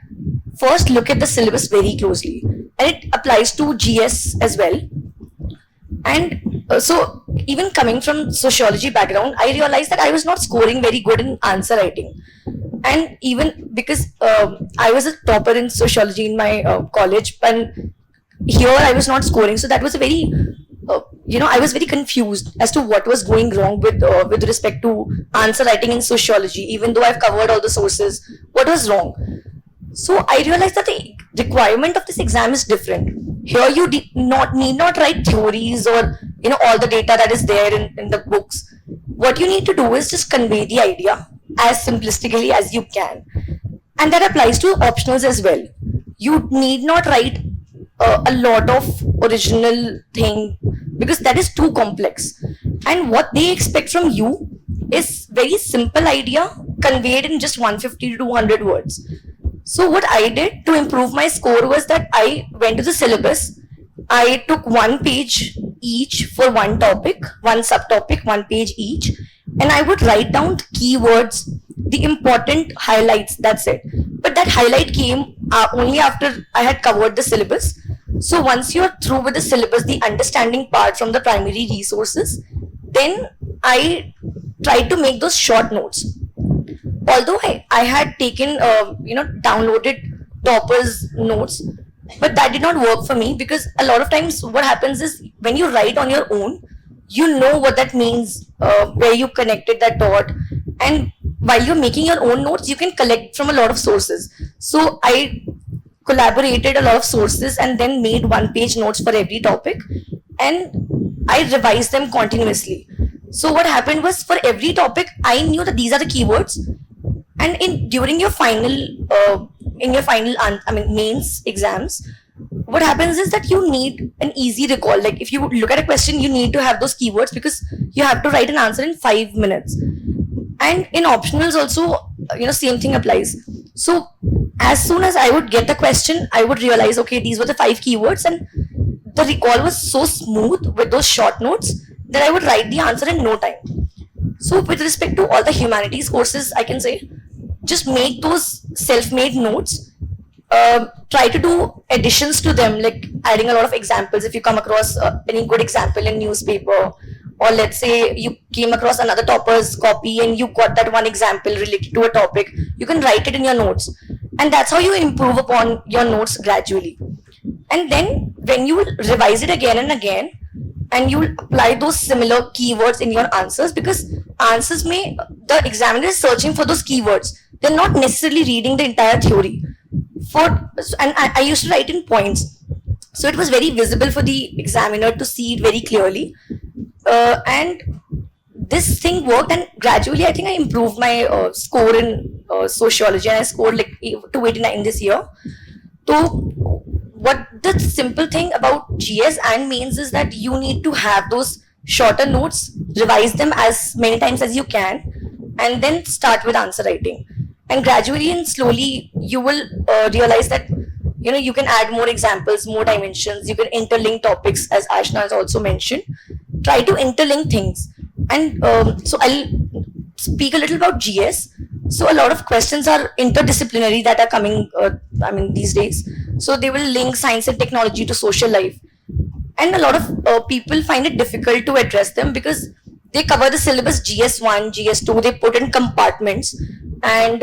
first look at the syllabus very closely, and it applies to GS as well. And so even coming from sociology background, I realized that I was not scoring very good in answer writing. And even because I was a topper in sociology in my college, and here I was not scoring, so that was a very, I was very confused as to what was going wrong with respect to answer writing in sociology. Even though I've covered all the sources, what was wrong? So I realized that the requirement of this exam is different. Here you need not write theories or all the data that is there in the books. what you need to do is just convey the idea as simplistically as you can. And that applies to optionals as well. You need not write a lot of original thing because that is too complex. And what they expect from you is very simple idea conveyed in just 150 to 200 words. So what I did to improve my score was that I went to the syllabus. I took 1 page each for one topic, one subtopic, 1 page each, and I would write down keywords, the important highlights, that's it. But that highlight came only after I had covered the syllabus. So once you're through with the syllabus, the understanding part from the primary resources, then I tried to make those short notes. Although I had taken, downloaded Toppers notes, but that did not work for me because a lot of times what happens is when you write on your own, you know what that means, where you connected that dot, and while you're making your own notes, you can collect from a lot of sources. So I collaborated a lot of sources and then made 1 page notes for every topic, and I revised them continuously. So what happened was for every topic, I knew that these are the keywords, and during your mains exams, what happens is that you need an easy recall. Like if you look at a question, you need to have those keywords because you have to write an answer in 5 minutes. And in optionals also, same thing applies. So as soon as I would get the question, I would realize, okay, these were the 5 keywords, and the recall was so smooth with those short notes that I would write the answer in no time. So with respect to all the humanities courses, I can say, just make those self-made notes. Try to do additions to them, like adding a lot of examples. If you come across any good example in newspaper, or let's say you came across another topper's copy and you got that one example related to a topic, you can write it in your notes. And that's how you improve upon your notes gradually. And then when you revise it again and again, and you apply those similar keywords in your answers, because answers the examiner is searching for those keywords. They're not necessarily reading the entire theory. And I used to write in points. So it was very visible for the examiner to see it very clearly. And this thing worked, and gradually I think I improved my score in sociology, and I scored like 289 this year. So what the simple thing about GS and mains is that you need to have those shorter notes, revise them as many times as you can, and then start with answer writing. And gradually and slowly you will realize that you can add more examples, more dimensions, you can interlink topics, as Aashna has also mentioned. Try to interlink things. And so I'll speak a little about GS. So a lot of questions are interdisciplinary that are coming these days. So they will link science and technology to social life, and a lot of people find it difficult to address them because they cover the syllabus GS1, GS2, they put in compartments, and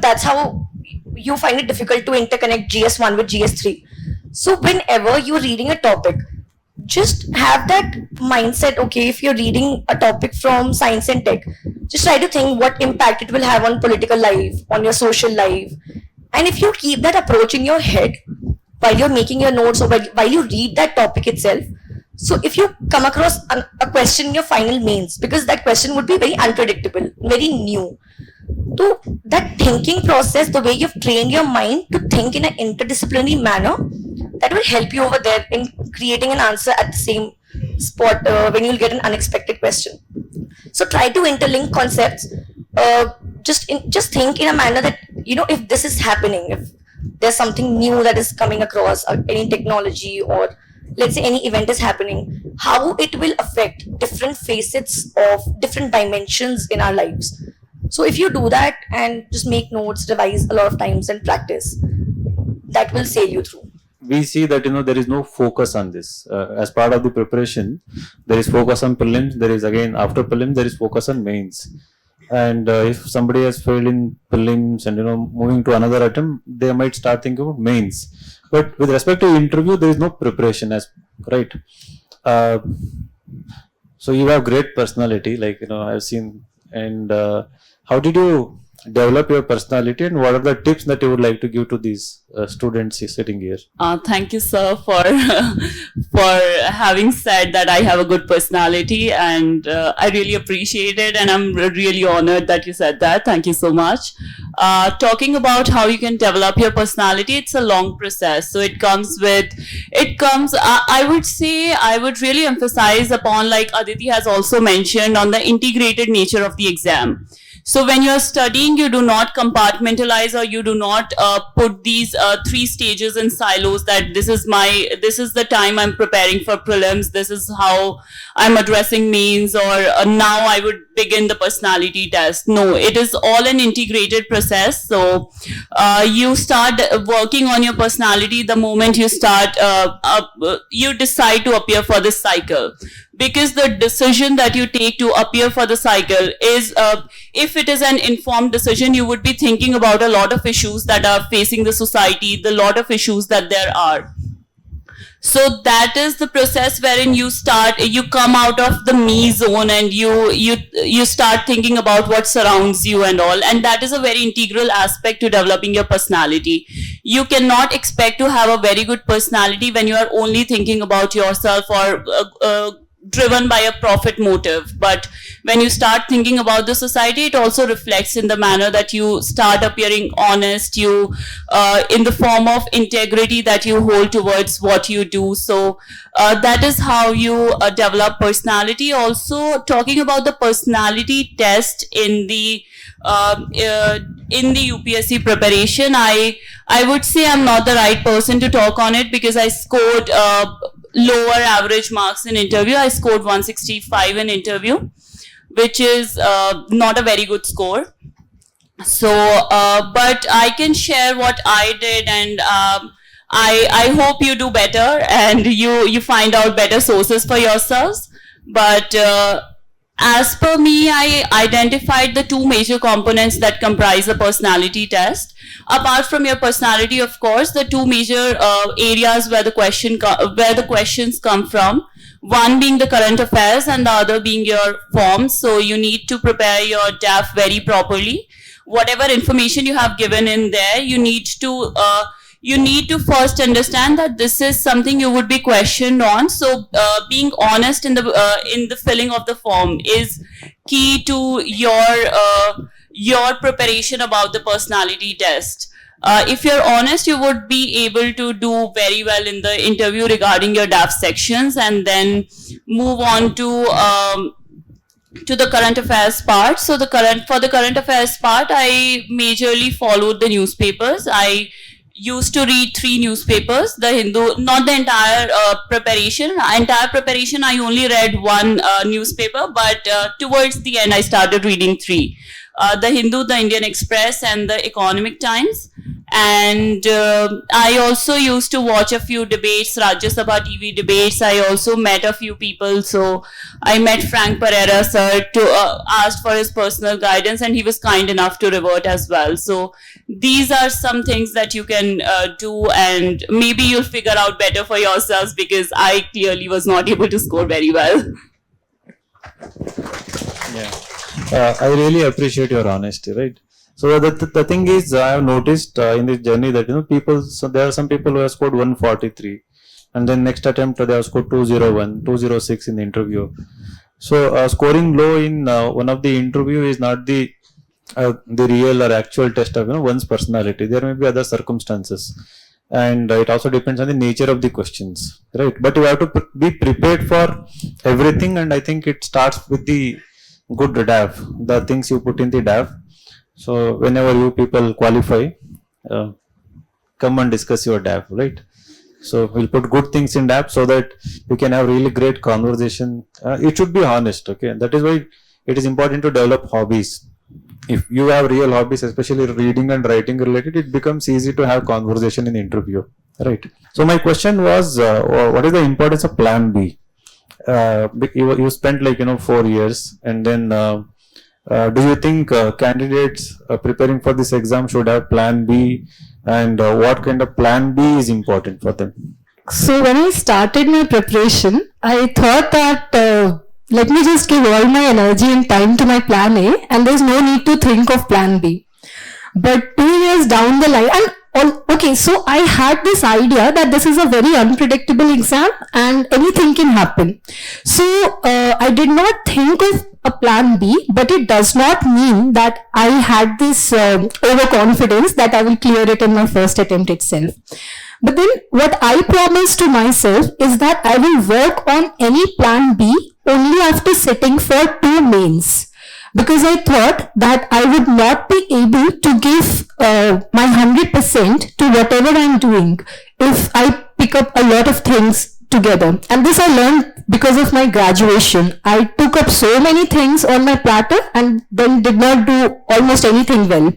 that's how you find it difficult to interconnect GS1 with GS3. So whenever you're reading a topic, just have that mindset. Okay, if you're reading a topic from science and tech, just try to think what impact it will have on political life, on your social life. And if you keep that approach in your head while you're making your notes or while you read that topic itself, so if you come across a question in your final mains, because that question would be very unpredictable, very new, so that thinking process, the way you've trained your mind to think in an interdisciplinary manner, that will help you over there in creating an answer at the same spot when you'll get an unexpected question. So try to interlink concepts. Just think in a manner that if this is happening, if there's something new that is coming across, any technology, or let's say any event is happening, how it will affect different facets of different dimensions in our lives. So if you do that and just make notes, revise a lot of times and practice, that will sail you through. We see that there is no focus on this as part of the preparation. There is focus on prelims. There is again after prelims there is focus on mains. And if somebody has failed in prelims and moving to another attempt, they might start thinking about mains. But with respect to interview, there is no preparation right. So you have great personality, like I've seen. And how did you develop your personality, and what are the tips that you would like to give to these students sitting here? Thank you, sir, for for having said that I have a good personality, and I really appreciate it, and I'm really honored that you said that. Thank you so much. Talking about how you can develop your personality, it's a long process. So I would say, I would really emphasize upon, like Aditi has also mentioned, on the integrated nature of the exam. So when you're studying, you do not compartmentalize, or you do not put these 3 stages in silos, that this is the time I'm preparing for prelims, this is how I'm addressing mains, or now I would begin the personality test. No, it is all an integrated process. So you start working on your personality the moment you start, you decide to appear for this cycle. Because the decision that you take to appear for the cycle is, if it is an informed decision, you would be thinking about a lot of issues that are facing the society, the lot of issues that there are. So that is the process wherein you come out of the me zone, and you start thinking about what surrounds you and all. And that is a very integral aspect to developing your personality. You cannot expect to have a very good personality when you are only thinking about yourself, or driven by a profit motive. But when you start thinking about the society, it also reflects in the manner that you start appearing honest, you in the form of integrity that you hold towards what you do. So that is how you develop personality. Also, talking about the personality test in the UPSC preparation, I would say I'm not the right person to talk on it, because I scored lower average marks in interview. I scored 165 in interview, which is not a very good score. So, but I can share what I did, and I hope you do better, and you find out better sources for yourselves. But as per me, I identified the 2 major components that comprise a personality test. Apart from your personality, of course, the 2 major areas where the questions come from. One being the current affairs, and the other being your forms. So you need to prepare your DAF very properly. Whatever information you have given in there, you need to first understand that this is something you would be questioned on. So being honest in the filling of the form is key to your preparation about the personality test. If you're honest, you would be able to do very well in the interview regarding your DAF sections, and then move on to the current affairs part. So for the current affairs part, I majorly followed the newspapers. I used to read 3 newspapers, the Hindu, not the entire preparation. Entire preparation, I only read 1 newspaper, but towards the end, I started reading 3. The Hindu, the Indian Express, and the Economic Times. And I also used to watch a few debates, Rajya Sabha TV debates. I also met a few people. So I met Frank Pereira sir, asked for his personal guidance, and he was kind enough to revert as well. So these are some things that you can do, and maybe you'll figure out better for yourselves, because I clearly was not able to score very well. Yeah. I really appreciate your honesty, right? So the thing is, I have noticed in this journey that so there are some people who have scored 143, and then next attempt they have scored 201, 206 in the interview. So scoring low in one of the interview is not the real or actual test of one's personality. There may be other circumstances, and it also depends on the nature of the questions, right? But you have to be prepared for everything, and I think it starts with the good DAF, the things you put in the DAF. So whenever you people qualify, come and discuss your DAF, right? So we'll put good things in DAF so that you can have really great conversation. It should be honest, okay? That is why it is important to develop hobbies. If you have real hobbies, especially reading and writing related, it becomes easy to have conversation in interview, right? So my question was, what is the importance of plan B? You spent 4 years, and then do you think candidates preparing for this exam should have plan B, and what kind of plan B is important for them? So when I started my preparation, I thought that let me just give all my energy and time to my plan A, and there's no need to think of plan B. But 2 years down the line, and okay, so I had this idea that this is a very unpredictable exam and anything can happen. So I did not think of a plan B, but it does not mean that I had this overconfidence that I will clear it in my first attempt itself. But then what I promised to myself is that I will work on any plan B only after sitting for 2 mains. Because I thought that I would not be able to give my 100% to whatever I'm doing if I pick up a lot of things together. And this I learned because of my graduation. I took up so many things on my platter and then did not do almost anything well.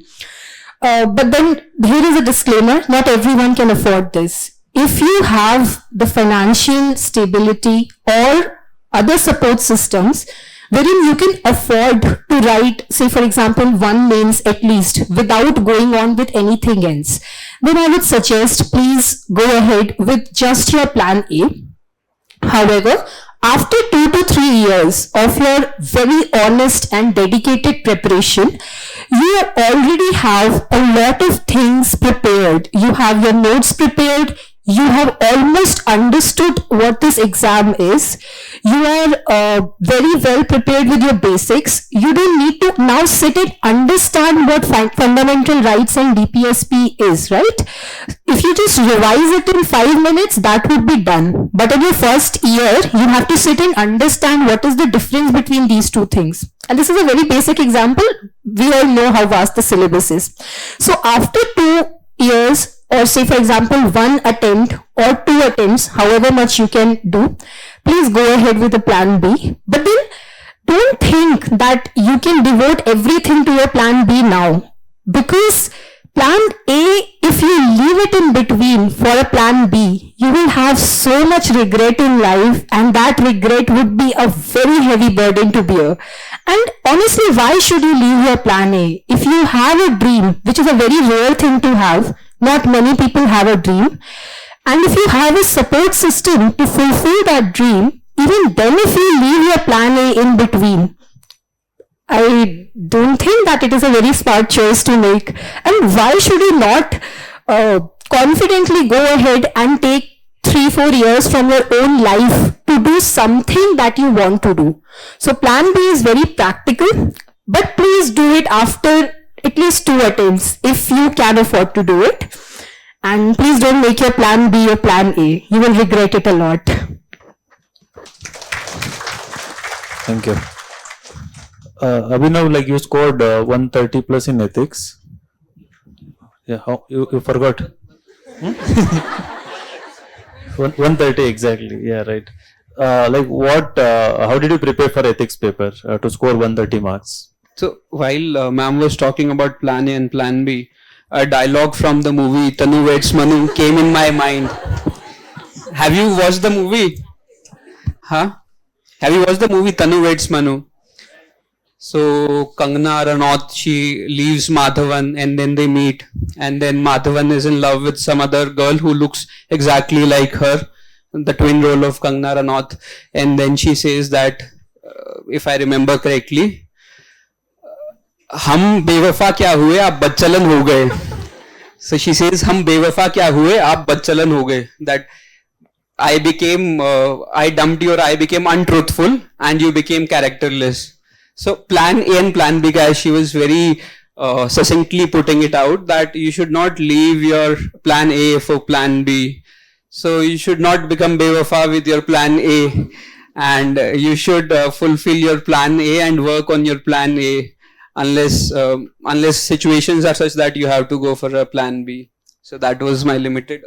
But then here is a disclaimer, not everyone can afford this. If you have the financial stability or other support systems wherein you can afford to write, say for example, 1 mains at least without going on with anything else, then I would suggest please go ahead with just your plan A. However, after 2 to 3 years of your very honest and dedicated preparation, you already have a lot of things prepared. You have your notes prepared. You have almost understood what this exam is. You are very well prepared with your basics. You don't need to now sit and understand what fundamental rights and DPSP is, right? If you just revise it in 5 minutes, that would be done. But in your first year, you have to sit and understand what is the difference between these two things. And this is a very basic example. We all know how vast the syllabus is. So after 2 years, or say for example 1 attempt or 2 attempts, however much you can do, please go ahead with the plan B. But then don't think that you can devote everything to your plan B now, because plan A, if you leave it in between for a plan B, you will have so much regret in life, and that regret would be a very heavy burden to bear. And honestly, why should you leave your plan A? If you have a dream, which is a very rare thing to have, not many people have a dream, and if you have a support system to fulfill that dream, even then if you leave your plan A in between, I don't think that it is a very smart choice to make. And why should you not confidently go ahead and take 3-4 years from your own life to do something that you want to do? So plan B is very practical, but please do it after at least 2 attempts if you can afford to do it. And please don't make your plan B your plan A. You will regret it a lot. Thank you. Abhinav, like you scored 130 plus in ethics. Yeah, how you forgot? 130 exactly. Yeah, right. Like what? How did you prepare for ethics paper to score 130 marks? So while ma'am was talking about plan A and plan B, a dialogue from the movie Tanu Weds Manu came in my mind. Have you watched the movie? Huh? Have you watched the movie Tanu Weds Manu? So Kangana Ranaut, she leaves Madhavan and then they meet, and then Madhavan is in love with some other girl who looks exactly like her, the twin role of Kangana Ranaut, and then she says that, if I remember correctly, हम बेवफा क्या हुए आप बच्चलन हो गए. So she says हम बेवफा क्या हुए आप बच्चलन हो गए. That I became, I dumped you, or I became untruthful and you became characterless. So plan A and plan B, guys, she was very succinctly putting it out that you should not leave your plan A for plan B. So you should not become bewafa with your plan A, and you should fulfill your plan A and work on your plan A unless situations are such that you have to go for a plan B. So that was my limited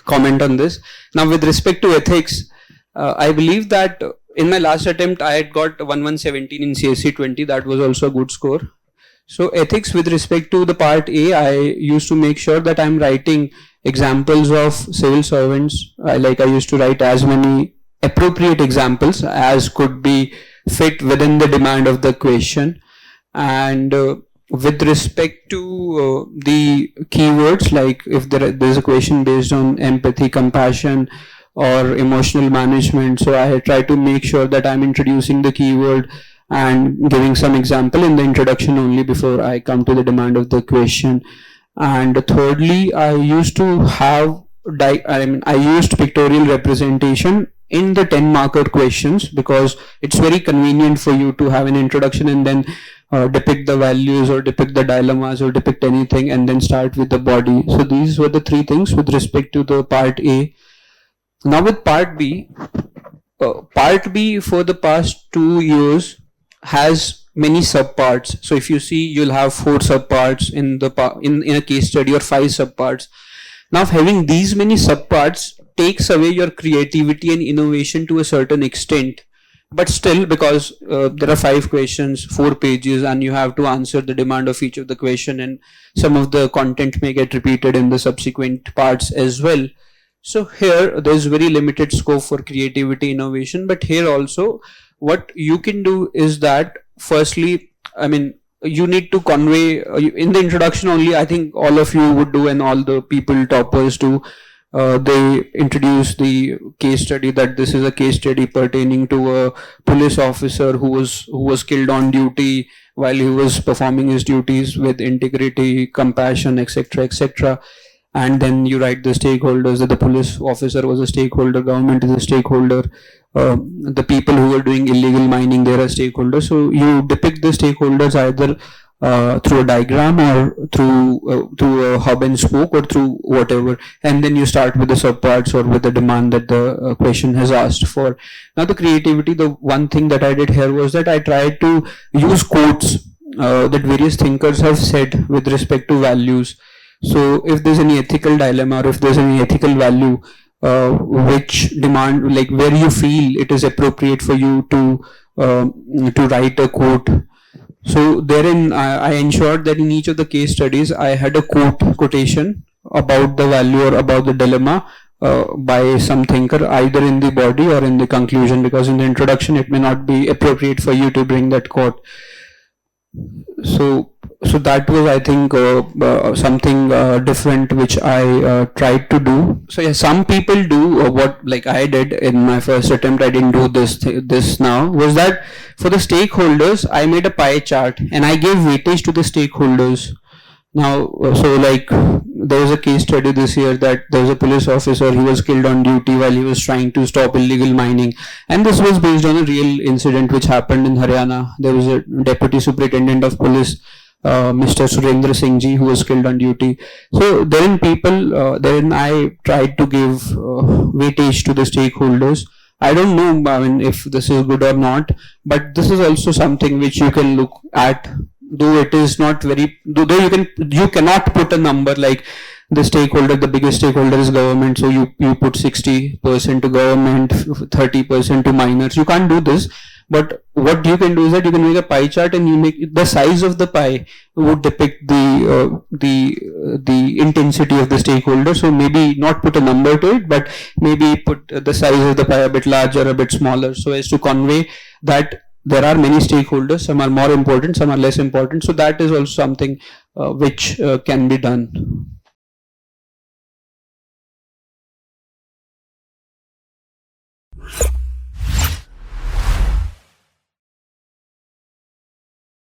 comment on this. Now with respect to ethics, I believe that in my last attempt I had got 1117 in CSE 20. That was also a good score. So ethics with respect to the part A, I used to make sure that I'm writing examples of civil servants. I used to write as many appropriate examples as could be fit within the demand of the question. And with respect to the keywords, like if there's a question based on empathy, compassion, or emotional management, so I try to make sure that I'm introducing the keyword and giving some example in the introduction only before I come to the demand of the question. And thirdly, I used to have I used pictorial representation in the 10 marker questions, because it's very convenient for you to have an introduction and then depict the values or depict the dilemmas or depict anything and then start with the body. So these were the three things with respect to the part A. Now with part B for the past 2 years has many subparts. So if you see, you'll have 4 subparts in a case study, or 5 subparts. Now having these many subparts takes away your creativity and innovation to a certain extent. But still, because there are 5 questions, 4 pages, and you have to answer the demand of each of the question, and some of the content may get repeated in the subsequent parts as well. So here there's very limited scope for creativity, innovation. But here also, what you can do is that, firstly, you need to convey in the introduction only. I think all of you would do, and all the people toppers do. They introduce the case study, that this is a case study pertaining to a police officer who was killed on duty while he was performing his duties with integrity, compassion, etc., etc. And then you write the stakeholders, that the police officer was a stakeholder, government is a stakeholder, the people who are doing illegal mining, they're a stakeholder. So you depict the stakeholders either through a diagram or through a hub and spoke or through whatever, and then you start with the subparts or with the demand that the question has asked for. Now the creativity, the one thing that I did here was that I tried to use quotes that various thinkers have said with respect to values. So if there's any ethical dilemma, or if there's any ethical value which demand, like where you feel it is appropriate for you to write a quote. So therein I ensured that in each of the case studies I had a quotation about the value or about the dilemma by some thinker, either in the body or in the conclusion, because in the introduction it may not be appropriate for you to bring that quote. So that was, I think, something different which I tried to do. So yeah, some people do what like I did in my first attempt. I didn't do this now, was that for the stakeholders I made a pie chart and I gave weightage to the stakeholders. Now, so like there was a case study this year that there was a police officer, he was killed on duty while he was trying to stop illegal mining, and this was based on a real incident which happened in Haryana. There was a deputy superintendent of police, Mr. Surendra Singh ji, who was killed on duty. So then then I tried to give weightage to the stakeholders. I don't know, if this is good or not, but this is also something which you can look at. Though it is not very, though you cannot put a number like the stakeholder, the biggest stakeholder is government, so you put 60% to government, 30% to minors. You can't do this. But what you can do is that you can make a pie chart, and you make the size of the pie would depict the intensity of the stakeholder. So maybe not put a number to it, but maybe put the size of the pie a bit larger, a bit smaller, so as to convey that there are many stakeholders. Some are more important, some are less important. So that is also something which can be done.